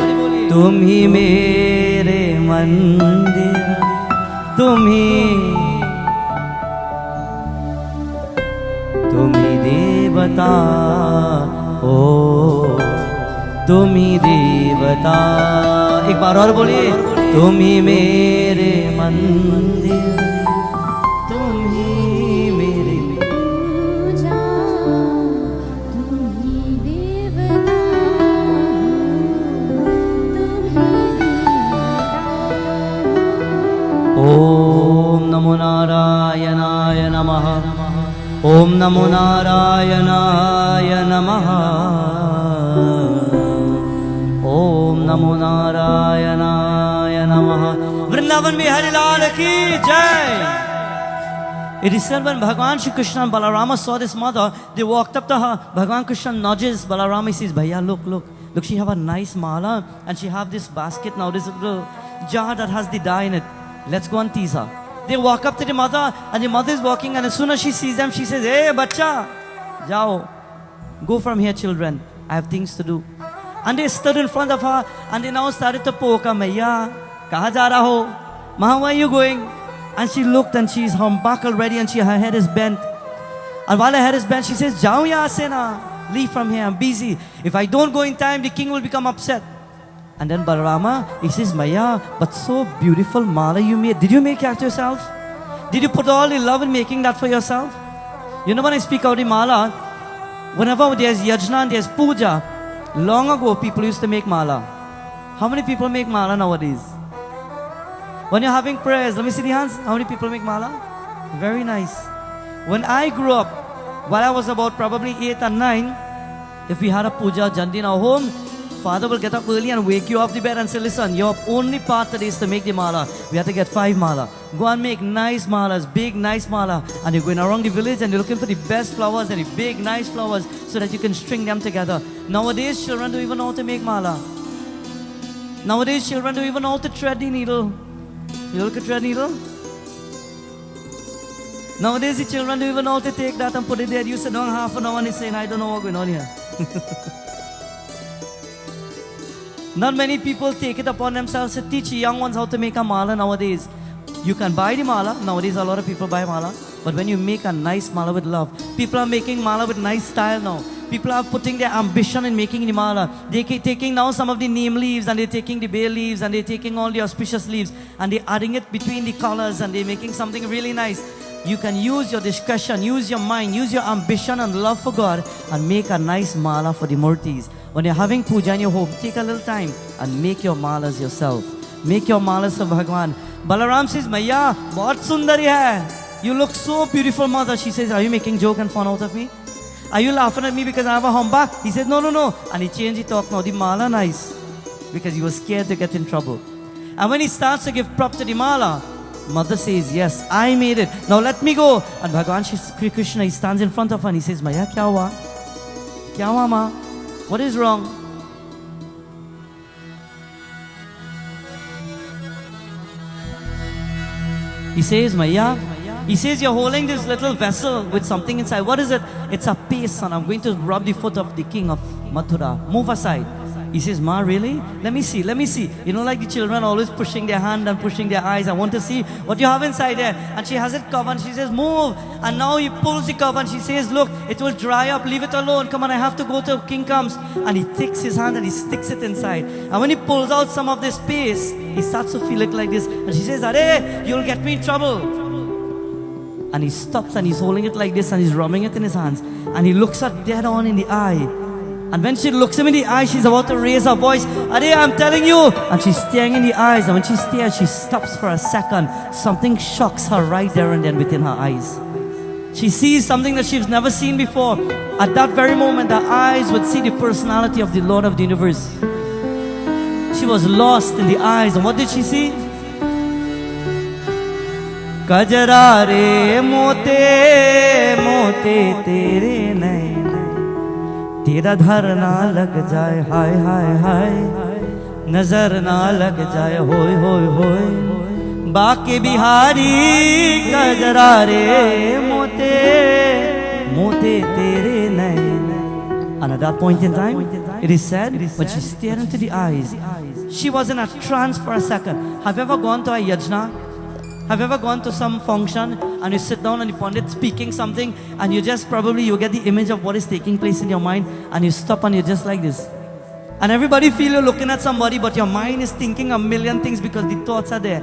तुम ही मेरे मंदिर तुम ही देवता ओ तुम ही देवता एक बार और बोलिए तुम ही मेरे मंदिर तुम ही मेरे ओम नमो नारायणाय नमः ओम नमो नारायणाय नमः ओम नमो Vrindavan Bihari Lal ki Jai. It is said when Bhagavan Shri Krishna and Balarama saw this mother, they walked up to her. Bhagavan Krishna nudges Balarama. He says, Bhaiya, look, she have a nice mala and she have this basket now, this little jar that has the dye in it. Let's go and tease her. They walk up to the mother and the mother is walking, and as soon as she sees them, she says, hey, bacha, jao. Go from here, children. I have things to do. And they stood in front of her and they now started to poke her. Maiya, kaha ja raha ho? Maha, where are you going? And she looked and she's humbucked already and her head is bent. And while her head is bent, she says, Jao yahan se na. Leave from here, I'm busy. If I don't go in time, the king will become upset. And then Balarama, he says, Maya, but so beautiful mala you made. Did you make that yourself? Did you put all the love in making that for yourself? You know, when I speak out the mala, whenever there's yajna and there's puja, long ago people used to make mala. How many people make mala nowadays? When you're having prayers, let me see the hands. How many people make mala? Very nice. When I grew up, while I was about probably 8 and 9, if we had a puja jandi in our home, father will get up early and wake you off the bed and say, listen, your only part today is to make the mala. We have to get 5 mala. Go and make nice malas, big nice mala. And you're going around the village and you're looking for the best flowers and the big nice flowers so that you can string them together. Nowadays, children don't even know how to make mala. Nowadays, children don't even know how to thread the needle. You look at thread needle? Nowadays, the children don't even know how to take that and put it there. You sit down half an hour and he's saying, I don't know what's going on here. Not many people take it upon themselves to teach young ones how to make a mala nowadays. You can buy the mala. Nowadays, a lot of people buy mala. But when you make a nice mala with love, people are making mala with nice style now. People are putting their ambition in making the mala. They're taking now some of the neem leaves and they're taking the bay leaves and they're taking all the auspicious leaves and they're adding it between the colors and they're making something really nice. You can use your discretion, use your mind, use your ambition and love for God and make a nice mala for the murtis. When you're having puja in your home, take a little time and make your malas yourself. Make your malas for Bhagwan. Balaram says, Maya, bahut sundari hai. You look so beautiful, mother. She says, are you making joke and fun out of me? Are you laughing at me because I have a humbug? He said, no. And he changed the talk now. The mala nice. Because he was scared to get in trouble. And when he starts to give prop to the mala, mother says, yes, I made it. Now let me go. And Bhagavan Shri Krishna, he stands in front of her and he says, Maya, kya hua? Kya hua, ma? What is wrong? He says, Maya, he says, you're holding this little vessel with something inside. What is it? It's a paste, son. I'm going to rub the foot of the king of Mathura. Move aside. He says, Ma, really? Let me see. You know, like the children always pushing their hand and pushing their eyes. I want to see what you have inside there. And she has it covered. She says, move. And now he pulls the cover and she says, look, it will dry up. Leave it alone. Come on, I have to go till king comes. And he takes his hand and he sticks it inside. And when he pulls out some of this paste, he starts to feel it like this. And she says, Are, you'll get me in trouble. And he stops and he's holding it like this and he's rubbing it in his hands. And he looks her dead on in the eye. And when she looks him in the eye, she's about to raise her voice. Are, I'm telling you. And she's staring in the eyes. And when she stares, she stops for a second. Something shocks her right there and then within her eyes. She sees something that she's never seen before. At that very moment, her eyes would see the personality of the Lord of the universe. She was lost in the eyes. And what did she see? Kajra re mote mote tere nain तेरा धर ना लग जाए हाय हाय हाय नजर ना लग जाए होय होय होय बाके बिहारी कजरा रे मोते मोते तेरे नैन. And at that point in time, it is said, when she stared into the eyes, she was in a trance for a second. Have you ever gone to a yajna? Have you ever gone to some function and you sit down and the pundit speaking something and you just you get the image of what is taking place in your mind and you stop and you're just like this. And everybody feel you're looking at somebody but your mind is thinking a million things because the thoughts are there.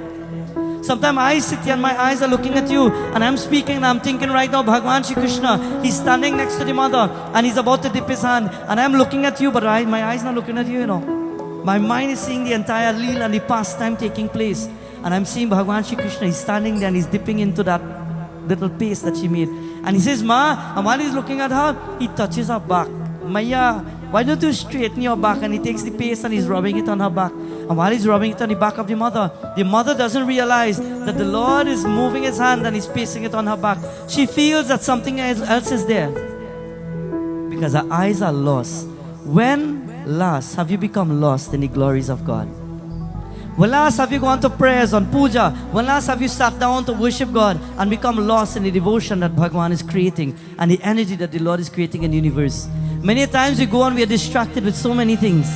Sometimes I sit here and my eyes are looking at you and I'm speaking and I'm thinking right now, Bhagavan Shri Krishna, he's standing next to the mother and he's about to dip his hand and I'm looking at you but my eyes not looking at you, you know. My mind is seeing the entire Leela and the pastime taking place. And I'm seeing Bhagavan Shri Krishna, he's standing there and he's dipping into that little paste that she made. And he says, Ma, and while he's looking at her, he touches her back. Maya, Why don't you straighten your back? And he takes the paste and he's rubbing it on her back. And while he's rubbing it on the back of the mother doesn't realize that the Lord is moving his hand and he's pasting it on her back. She feels that something else is there because her eyes are lost. When last have you become lost in the glories of God? When last have you gone to prayers on puja? When last have you sat down to worship God and become lost in the devotion that Bhagwan is creating and the energy that the Lord is creating in the universe? Many times we go and we are distracted with so many things.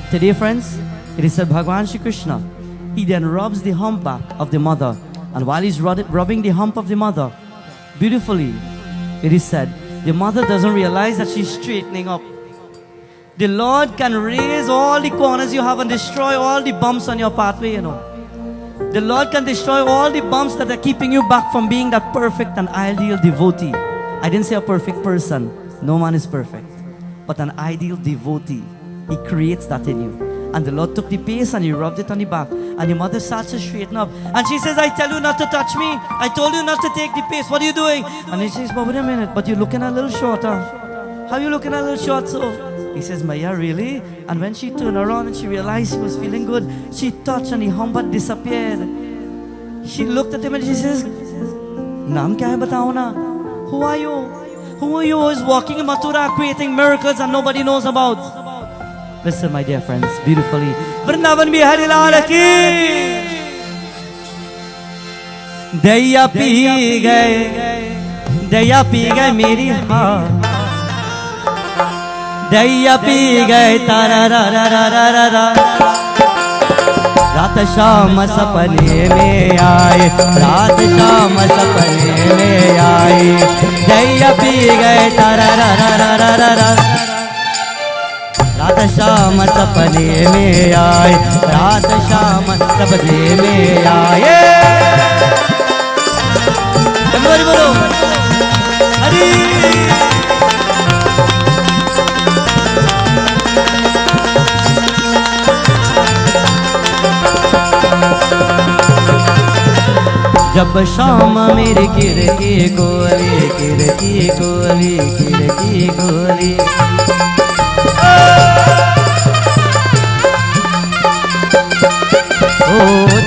Today, friends, it is said Bhagwan Shri Krishna, he then rubs the humpback of the mother, and while he's rubbing the hump of the mother, beautifully, it is said, the mother doesn't realize that she's straightening up. The Lord can raise all the corners you have and destroy all the bumps on your pathway, you know. The Lord can destroy all the bumps that are keeping you back from being that perfect and ideal devotee. I didn't say a perfect person. No man is perfect. But an ideal devotee. He creates that in you. And the Lord took the paste and he rubbed it on the back. And the mother starts to straighten up. And she says, I tell you not to touch me. I told you not to take the paste. What are you doing? And he says, but wait a minute. But you're looking a little shorter. How are you looking a little short so? He says, Maya, really? And when she turned around and she realized she was feeling good, she touched and the hump disappeared. She looked at him and she says, Naam kya hai batao na? Who are you? Who are you who is walking in Mathura creating miracles and nobody knows about? Listen, my dear friends, beautifully. Vrindavan Bihari Lal ki Daya pi gaye meri haan Daya pi gaye tara ra ra ra ra ra ra रात शाम सपने में आए रात शाम सपने में आए दैया पी गए तारा रा रा रा रा रा रा रात शाम सपने में आए रात शाम सपने में आए बोलो हरी जब शाम मेरी किरकी गोली किरकी गोली किरकी गोली ओ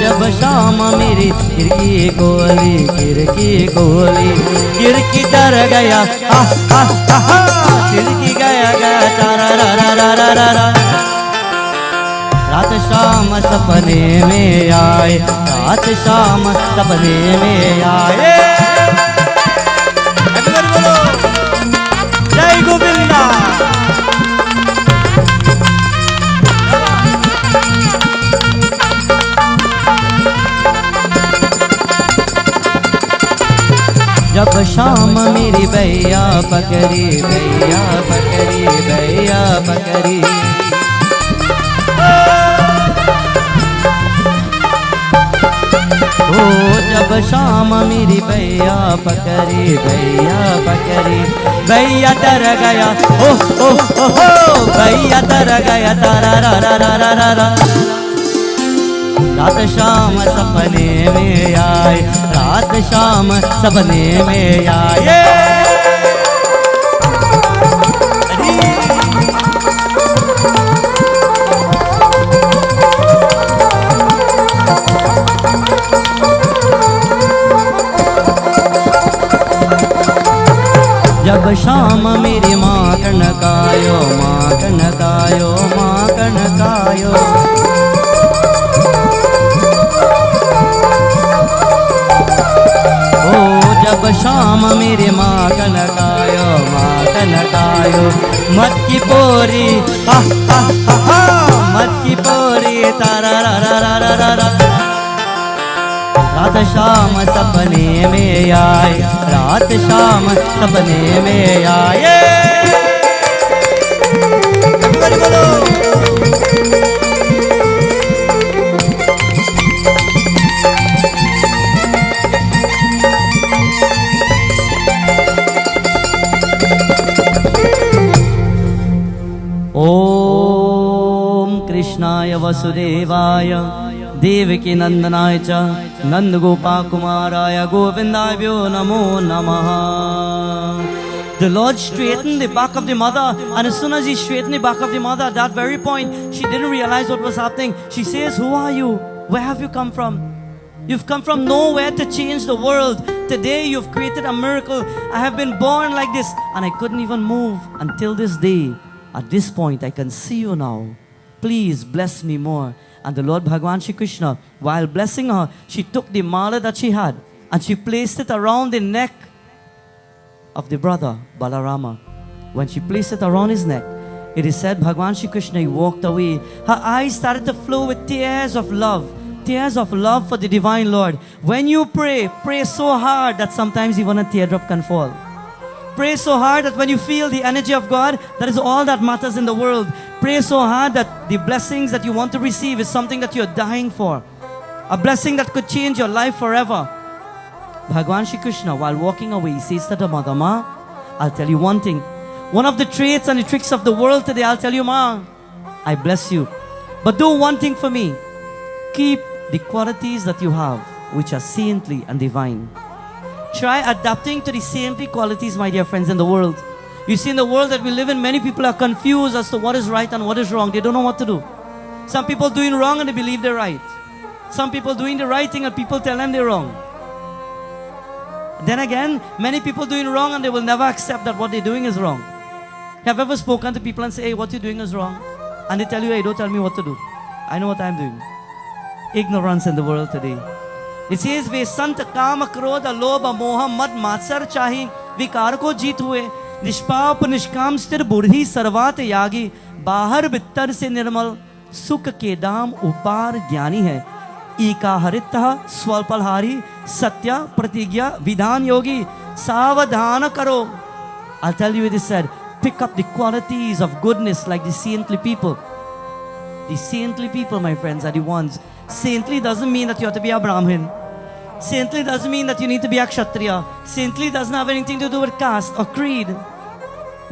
जब शाम मेरी किरकी गोली किरकी डर गया किरकी गया गया तारा रा रा रा रा रा रा रात शाम सपने में आए रात शाम सपने में आए बोलो जय गोविंदा जब शाम मेरी भैया पकड़ी भैया पकड़ी भैया पकड़ी ओ जब शाम मेरी भैया पकड़ी भैया डर गया ओ भैया डर गया तारा रा रा रा रा रा रा रात शाम सपने में आए रात शाम सपने में आए जब शाम मेरी माँ कनकायो माँ कनकायो माँ कनकायो ओ जब शाम मेरी माँ कनकायो मत की पोरी मत की पोरी तारा रा रा रा रा रा रा रात शाम सपने में आए रात शाम सपने में आए बोलो ओम कृष्णाय वसुदेवाय देवकी नंदनाय च नंद गोपाकुमाराय गोविंदाभ्यो नमो नमः The Lord straightened the back of the mother, and as soon as he straightened the back of the mother, at that very point, she didn't realize what was happening. She says, "Who are you? Where have you come from? You've come from nowhere to change the world. Today you've created a miracle. I have been born like this, and I couldn't even move until this day. At this point, I can see you now. Please bless me more." And the Lord Bhagavan Shri Krishna, while blessing her, she took the mala that she had and she placed it around the neck of the brother Balarama. When she placed it around his neck, it is said Bhagavan Shri Krishna, he walked away. Her eyes started to flow with tears of love for the divine Lord. When you pray, pray so hard that sometimes even a teardrop can fall. Pray so hard that when you feel the energy of God, that is all that matters in the world. Pray so hard that the blessings that you want to receive is something that you're dying for. A blessing that could change your life forever. Bhagavan Shri Krishna, while walking away, he says to the mother, "Ma, I'll tell you one thing. One of the traits and the tricks of the world today, I'll tell you, Ma, I bless you. But do one thing for me. Keep the qualities that you have, which are saintly and divine. Try adapting to the saintly qualities, my dear friends, in the world. You see, in the world that we live in, many people are confused as to what is right and what is wrong. They don't know what to do. Some people doing wrong and they believe they're right. Some people doing the right thing and people tell them they're wrong. Then again, many people doing wrong and they will never accept that what they're doing is wrong. Have you ever spoken to people and say, "Hey, what you're doing is wrong"? And they tell you, "Hey, don't tell me what to do. I know what I'm doing." Ignorance in the world today. It says, "Ve sant kama krodha lobha moha mad matsar chahi vikar ko jeet hue निष्पाप निष्काम स्थिर बुढ़ी सर्वात Yagi बाहर भीतर से निर्मल सुख के दाम उपार ज्ञानी है ईका हरित स्वल्पहारी सत्य प्रतिज्ञा विधान योगी सावधान करो." I'll tell you this said, pick up the qualities of goodness like the saintly people. The saintly people, my friends, are the ones. Saintly doesn't mean that you have to be a Brahmin. Saintly doesn't mean that you need to be a Kshatriya. Saintly doesn't have anything to do with caste or creed.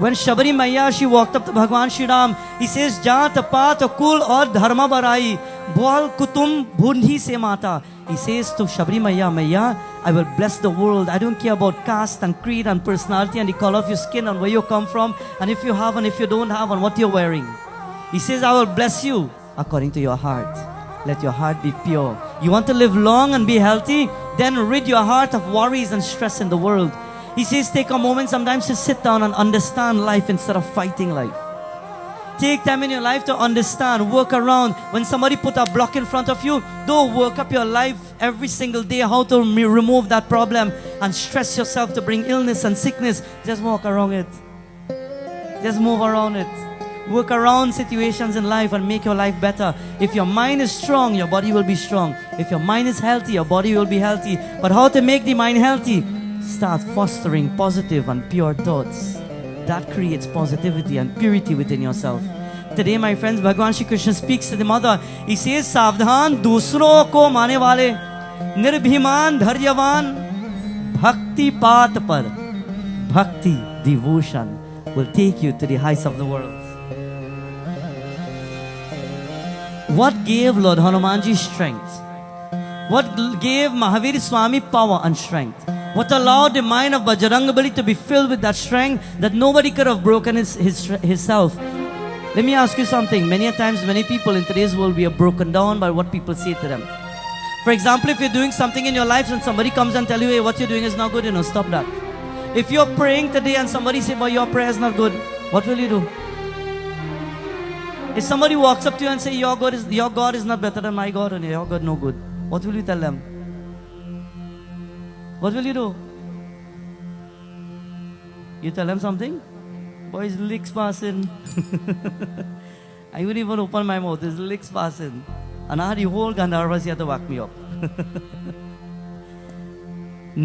When Shabari Maiya, she walked up to Bhagwan Shri Ram, he says, "Jaat, paat, kul aur dharma barai, bol kutum bhundi se mata." He says to Shabari Maiya, "Maiya, I will bless the world. I don't care about caste and creed and personality and the color of your skin and where you come from and if you have and if you don't have and what you're wearing." He says, "I will bless you according to your heart. Let your heart be pure. You want to live long and be healthy? Then rid your heart of worries and stress in the world." He says, take a moment sometimes to sit down and understand life instead of fighting life. Take time in your life to understand, work around. When somebody put a block in front of you, don't work up your life every single day how to remove that problem and stress yourself to bring illness and sickness. Just walk around it. Just move around it. Work around situations in life and make your life better. If your mind is strong, your body will be strong. If your mind is healthy, your body will be healthy. But how to make the mind healthy? Start fostering positive and pure thoughts. That creates positivity and purity within yourself. Today, my friends, Bhagavan Shri Krishna speaks to the mother. He says, "Savdhan dusron ko mane wale, nirbhiman dharyavan, bhakti paat par." Bhakti, devotion, will take you to the heights of the world. What gave Lord Hanumanji strength? What gave Mahavir Swami power and strength? What allowed the mind of Bajrangabali to be filled with that strength that nobody could have broken himself? Let me ask you something. Many a times, many people in today's world, we are broken down by what people say to them. For example, if you're doing something in your life and somebody comes and tell you, "Hey, what you're doing is not good," stop that. If you're praying today and somebody says, "Well, your prayer is not good," what will you do? If somebody walks up to you and says, your God is not better than my God and your God no good, what will you tell them? What will you do? You tell them something? Boys, licks passing. I wouldn't even open my mouth. There's licks passing. And I had the whole Gandharvas here to back me up.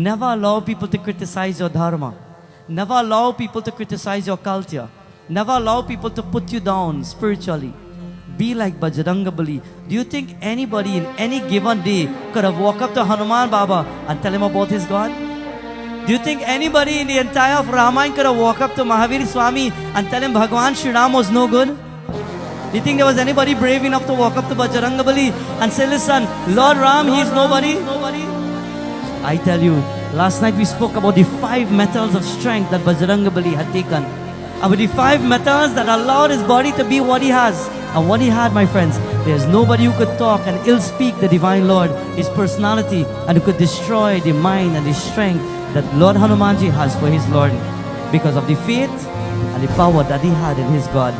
Never allow people to criticize your dharma. Never allow people to criticize your culture. Never allow people to put you down spiritually. Be like Bajrangabali. Do you think anybody in any given day could have walked up to Hanuman Baba and tell him about his God? Do you think anybody in the entire of Ramayana could have walked up to Mahavir Swami and tell him Bhagavan Shri Ram was no good? Do you think there was anybody brave enough to walk up to Bajrangabali and say, "Listen, Lord Ram, he's nobody"? I tell you, Last night we spoke about the 5 metals of strength that Bajrangabali had taken. And with the 5 metals that allowed his body to be what he has. And what he had, my friends, there's nobody who could talk and ill-speak the Divine Lord, his personality, and who could destroy the mind and the strength that Lord Hanumanji has for his Lord, because of the faith and the power that he had in his God.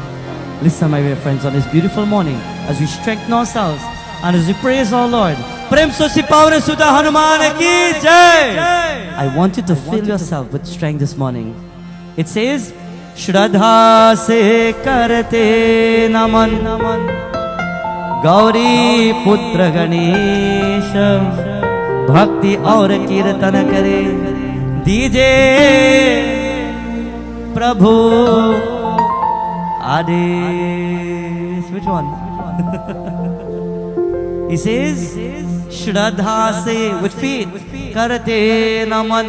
Listen, my dear friends, on this beautiful morning, as we strengthen ourselves and as we praise our Lord, Prem Sosi Pavane Sudha Hanuman Ki Jai! I want you to fill yourself with strength this morning. It says, Shraddha se karte naman Gauri putra Ganesha Bhakti aur kirtan kare Dije Prabhu Ades. Which one? He says, Shraddha se, with faith, Karate Naman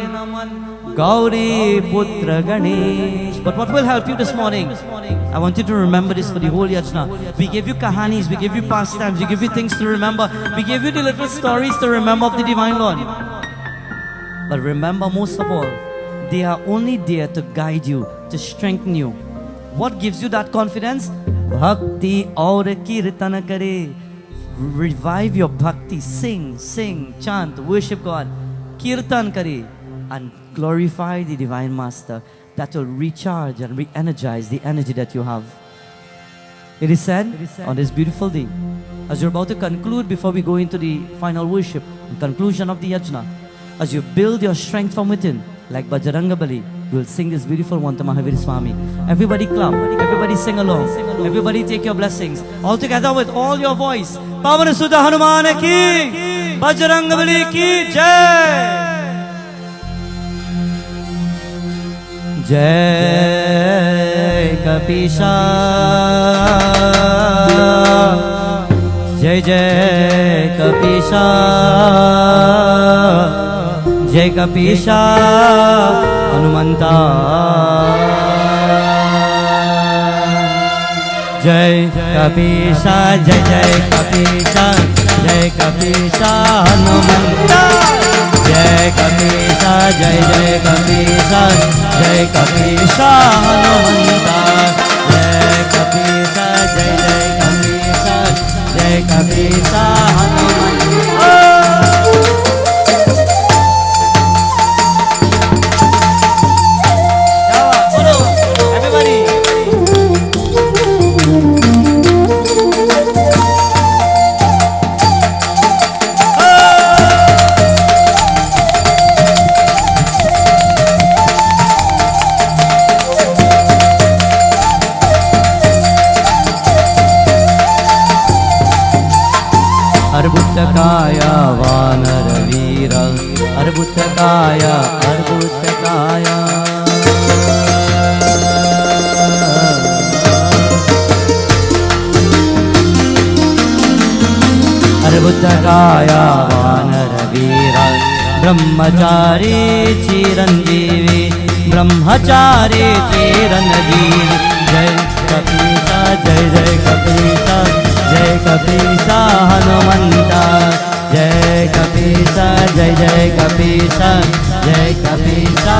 Gauri Putra Ganesh. But what will help you this morning? I want you to remember this for the whole Yajna. We gave you kahanis, we gave you pastimes, we gave you things to remember. We gave you the little stories to remember of the Divine Lord. But remember, most of all, they are only there to guide you, to strengthen you. What gives you that confidence? Bhakti aur kirtan kare. Revive your bhakti. Sing, chant, worship God. Kirtan kare. And glorify the Divine Master. That will recharge and re-energize the energy that you have. It is said on this beautiful day, as you're about to conclude before we go into the final worship, the conclusion of the Yajna, as you build your strength from within, like Bajrangabali, we'll sing this beautiful one to Mahavir Swami. Everybody clap, everybody sing along, everybody take your blessings, all together with all your voice. Pavana Sudha Hanuman Ki, Bajrangabali Ki Jai! Jai Kapisha, Jai Jai Kapisha, Jai Kapisha Hanumanta, Jai Kapisha, Jai Jai Kapisha, Jai Kapisha Hanumanta, Jai Kapisha, Jai Jai Kapisha, Jai Kapisha Hanumanta, Jai Kapisha, Jai Jai Kapisha, Jai Kapisha Hanumanta. Arbuttakaya Vanara Veera, Arbuttakaya, Arbuttakaya. Arbuttakaya Vanara Veera, Brahmachari Chiranjeevi, Brahmachari Chiranjeevi. Jai Kapisha, Jai Jai Kapisha, Jai Kapisha Hanumanta, Jai Kapisha, Jai Jai Kapisha, Jai Kapisha.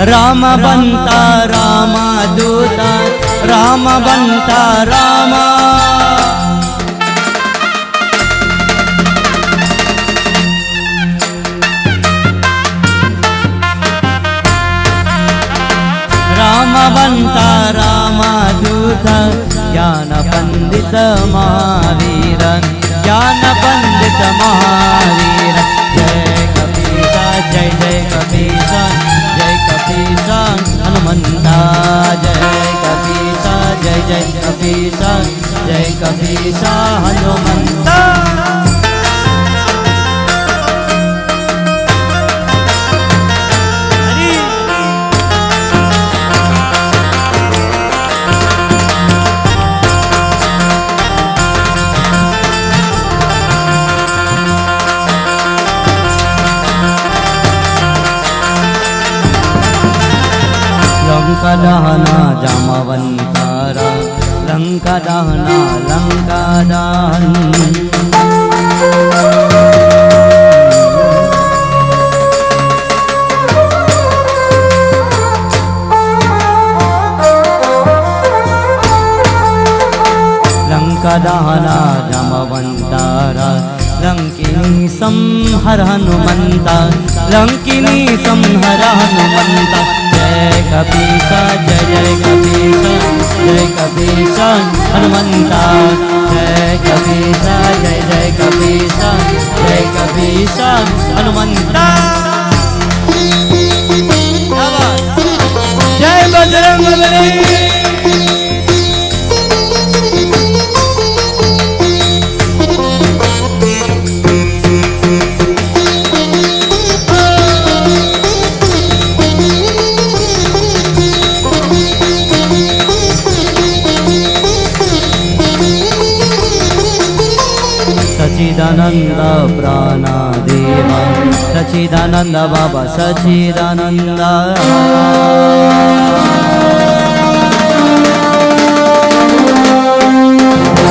Rama Banta, Rama Duta, Rama Banta, Rama. Rama Banta, Rama Duta, Jnana Pandita Mahavira, Jnana Pandita Mahavira. Jai Kapisha, Jai Jai Kapisha, Jai Kapisha Hanumanta, Jai Kapisha, Jai Jai Kapisha, Jai Kapisha Hanumanta. दहना जामवंतारा लंका दहना लंका दहन लंका दहना जामवंतारा लंकिनी संहर हनुमंता लंकिनी संहर हनुमंता जय कपीसा जय जय कपीसा जय कपीसा हनुमंता जय कपीसा जय जय कपीसा जय कपीसा हनुमंता जय बजरंगबली सच्चिदानंद प्राणदेवा सच्चिदानंद बाबा सच्चिदानंद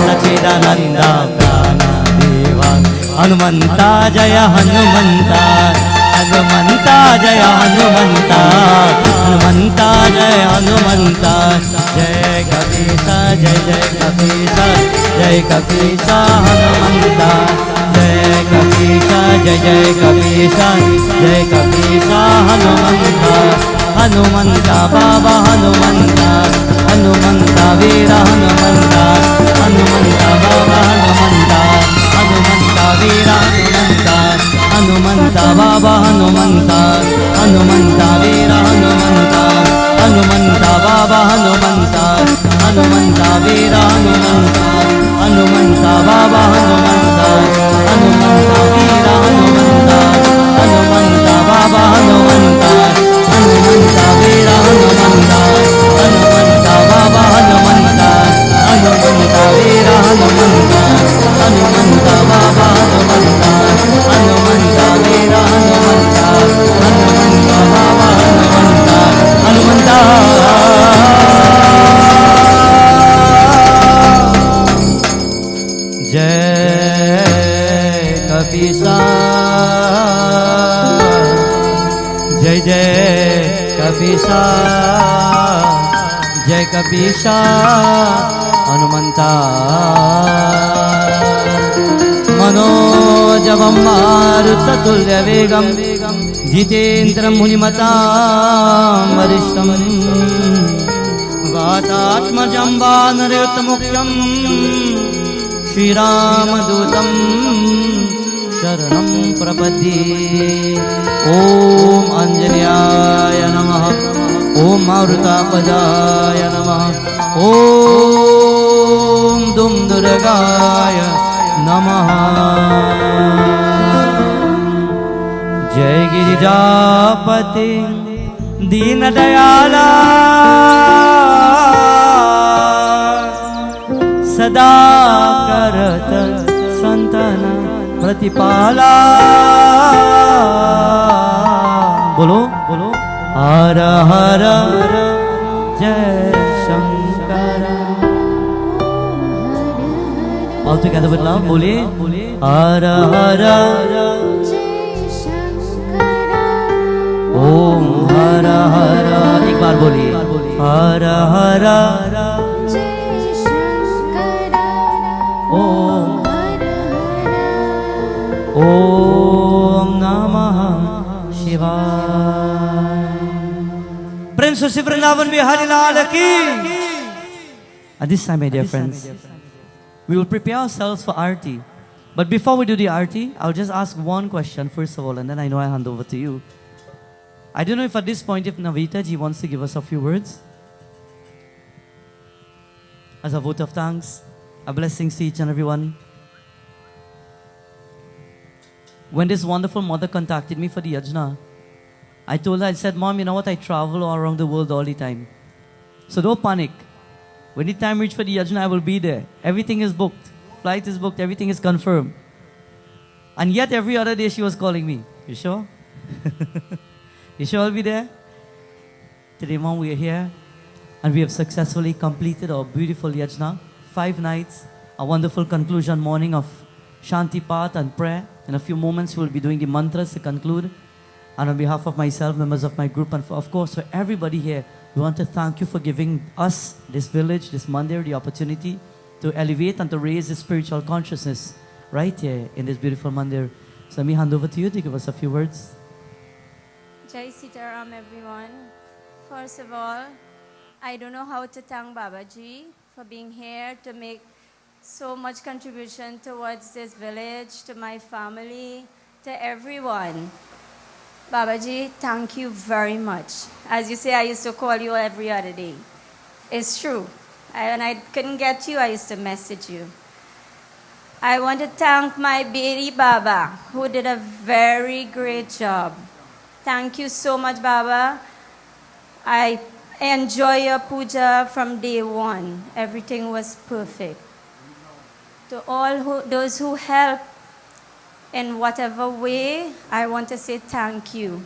सच्चिदानंद प्राणदेवा हनुमंता जय हनुमंता हनुमंता जय हनुमंता हनुमंता जय हनुमंता जय कपीसा जय जय कपीसा जय कपीसा हनुमंता जय कपीसा जय जय कपीसा जय कपीसा हनुमंता हनुमंता बाबा हनुमंता हनुमंता वीर हनुमंता हनुमंता बाबा हनुमंता हनुमंता वीर हनुमंता हनुमंता बाबा हनुमंता हनुमंता वीर हनुमंता हनुमंता बाबा हनुमंता हनुमंता वीर हनुमंता हनुमंता बाबा हनुमंता हनुमंता वीर हनुमंता हनुमंता बाबा हनुमंता हनुमंता वीर हनुमंता हनुमंता बाबा हनुमंता हनुमंता वीर हनुमंता हनुमंता बाबा हनुमंता हनुमंता वीर हनुमंता हनुमंता बाबा हनुमंता हनुमंता जय कपीसा जय जय कपीसा जय कपीसा हनुमंता मनोजवं मारुततुल्यवेगं जितेन्द्रं मुनिमतां वरिष्ठं वातात्मजं वानरयुतमुख्यं श्रीरामदूतं शरणं प्रपद्ये ॐ आञ्जनेयाय नमः ॐ मारुतापदाय नमः ॐ दुर्गाय नमः जय गिरिजापति दीनदयाला सदा करत संतन प्रतिपाला बोलो बोलो हर हर जय Shankar all together with love बोले हर हर ओम हर हर एक बार बोलिए हर हर ओम ओम नमः शिवाय प्रेम से श्री वृंदावन बिहारी लाल की. At this time, my dear friends, we will prepare ourselves for Aarti. But before we do the Aarti, I'll just ask one question first of all, and then I know I hand over to you. I don't know if at this point, if Navita ji wants to give us a few words as a vote of thanks, a blessings to each and everyone. When this wonderful mother contacted me for the Yajna, I told her, I said, Mom, you know what? I travel all around the world all the time. So don't panic. When the time reaches for the Yajna, I will be there. Everything is booked. Flight is booked. Everything is confirmed. And yet every other day she was calling me. You sure? You sure I'll be there? Today, Mom, we are here. And we have successfully completed our beautiful Yajna. 5 nights, a wonderful conclusion morning of Shantipath and prayer. In a few moments, we will be doing the mantras to conclude. And on behalf of myself, members of my group, and of course for everybody here, we want to thank you for giving us, this village, this mandir, the opportunity to elevate and to raise the spiritual consciousness right here in this beautiful mandir. So let me hand over to you to give us a few words. Jai Sitaram, everyone. First of all, I don't know how to thank Babaji for being here to make so much contribution towards this village, to my family, to everyone. Babaji, thank you very much. As you say, I used to call you every other day. It's true. When I couldn't get you, I used to message you. I want to thank my baby Baba, who did a very great job. Thank you so much, Baba. I enjoy your puja from day one. Everything was perfect. To all those who helped in whatever way, I want to say thank you.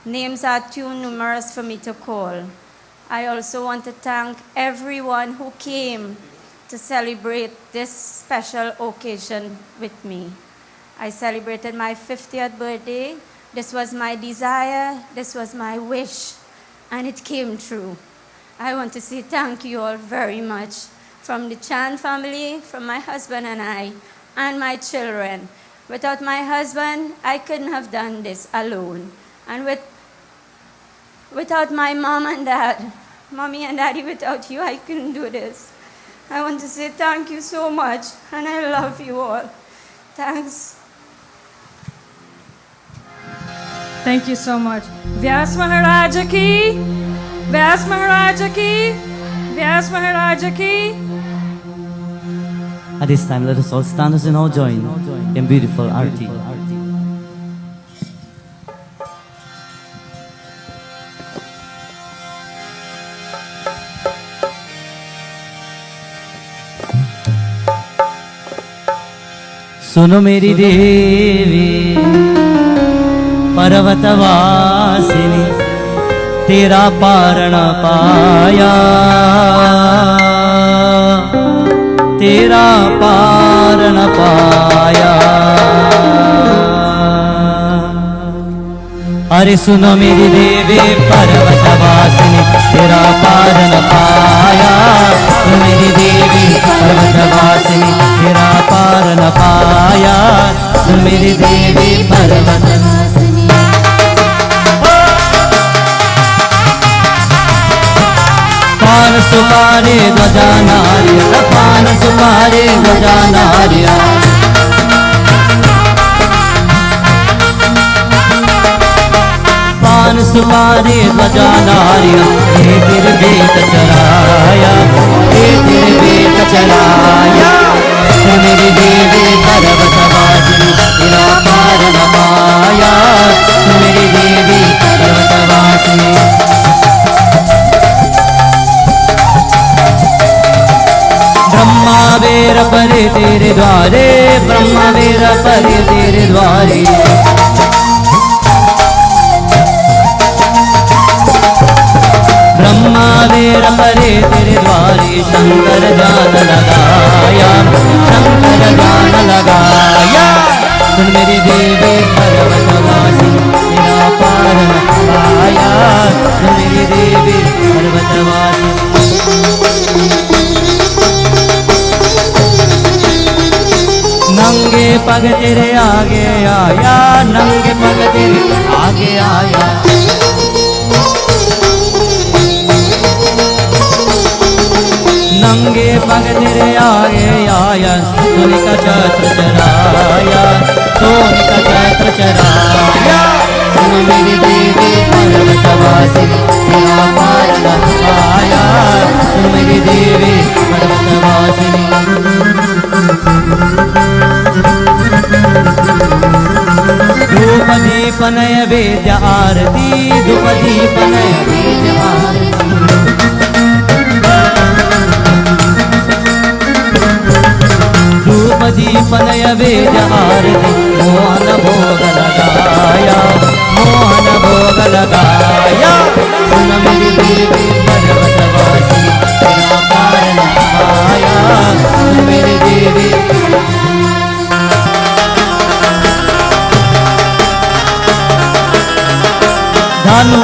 Names are too numerous for me to call. I also want to thank everyone who came to celebrate this special occasion with me. I celebrated my 50th birthday. This was my desire, this was my wish, and it came true. I want to say thank you all very much from the Chan family, from my husband and I, and my children. Without my husband, I couldn't have done this alone. And without my mom and dad, mommy and daddy, without you, I couldn't do this. I want to say thank you so much, and I love you all. Thanks. Thank you so much. Vyas Maharaja ki, Vyas Maharaja ki, Vyas Maharaja ki. At this time, let us all stand as in all join in beautiful Aarti. सुनो मेरी देवी पर्वतवासिनी तेरा पारण पाया तेरा पारण पाया अरे सुनो मेरी देवी पर्वतवासिनी तेरा पारण पाया सुनो मेरी देवी पर्वतवासिनी तेरा पारण पाया सुनो मेरी देवी पर्वतवासिनी पान सुपारी ध्वजा नारिया पान सुपारी ध्वजा नारिया पान सुपारी ध्वजा नारिया हे तेरे बेट चराया हे तेरे बेट चराया सुन मेरी देवी पर्वतवासिनी तेरा पारण पाया सुन मेरी देवी पर्वतवासिनी ब्रह्मा वेर परे तेरे द्वारे ब्रह्मा वेर परे तेरे द्वारे ब्रह्मा वेर परे तेरे द्वारे शंकर जान लगाया शंकर जान लगाया सुन मेरी देवी पर्वतवासिनी तेरा पारण पाया सुन मेरी देवी पर्वतवासिनी नंगे पग तेरे आगे आया नंगे पग तेरे आगे आया नंगे पग तेरे आगे आया सोने का छत्र चराया सोने का छत्र चराया सुन मेरी देवी पर्वतवासिनी तेरा पारण पाया सुन मेरी देवी पर्वतवासिनी धूप दीप नय वेद्य आरती धूप दीप नय वेद्य आरती धूप दीप नय वेद्य आरती मोहन भोग लगाया मोहन भोग लगाया सुन मेरी देवी पर्वतवासिनी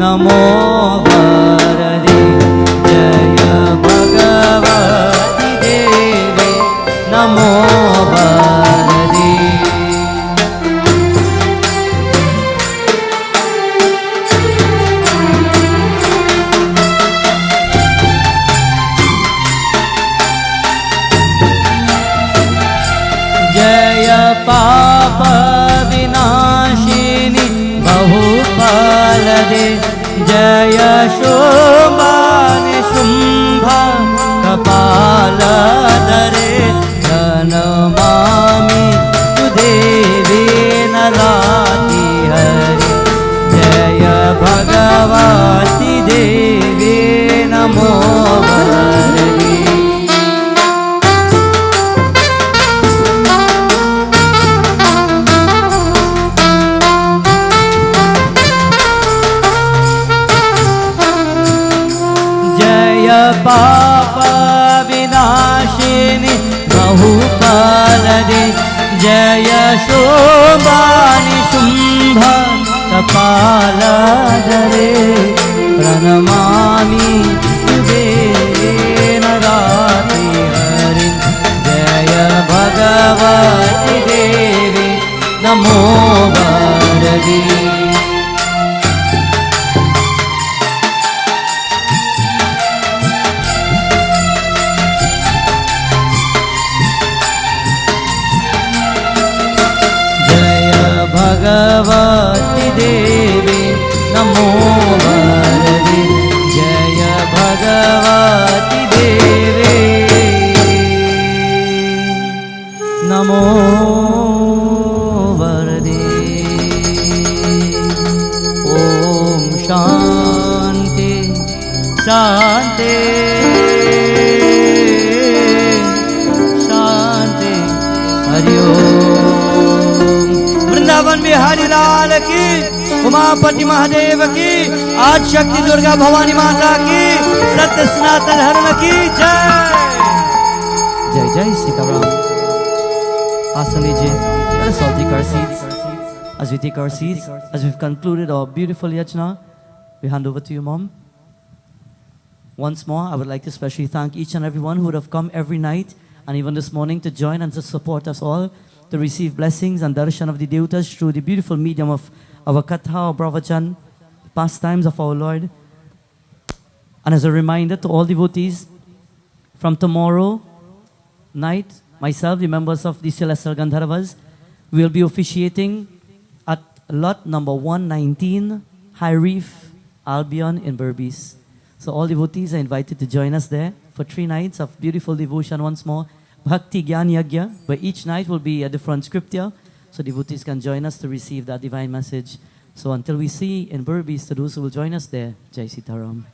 नमो वरदे जय भगवती देवी नमो वरदे जय पाप विनाशिनी बहुफलदे जय शोभानि शुंभ कपालधरे प्रणमामि तु देवी नराति हरि जय भगवती देवी नमो वरदे पाप विनाशिनी बहुफलदे जय शोभानि शुंभ कपालधरे प्रणमामि देवी नराति हरि जय भगवती देवी नमो वरदे भगवती देवी नमो वरदे जय भगवती देवी नमो वरदे ओम शांति शांति शांति हरि ओम वृंदावन बिहारी लाल की उमापति महादेव की आज शक्ति दुर्गा भवानी माता की सत्य सनातन धर्म की जय जय जय सीताराम आसन लीजिए let us all take our seats as we take our seats as we've concluded our beautiful yajna we hand over to you mom once more I would like to especially thank each and everyone who would have come every night and even this morning to join and to support us all to receive blessings and darshan of the devotees through the beautiful medium of our katha, our pravachan, pastimes of our Lord. And as a reminder to all devotees, from tomorrow night, myself, the members of the Celestial Gandharvas, will be officiating at lot number 119, High Reef, Albion in Berbice. So all devotees are invited to join us there for 3 nights of beautiful devotion once more. Bhakti Gyan Yajna, where each night will be a different scripture, so devotees can join us to receive that divine message. So until we see in Berbice, to those who will join us there, Jai Sitaram.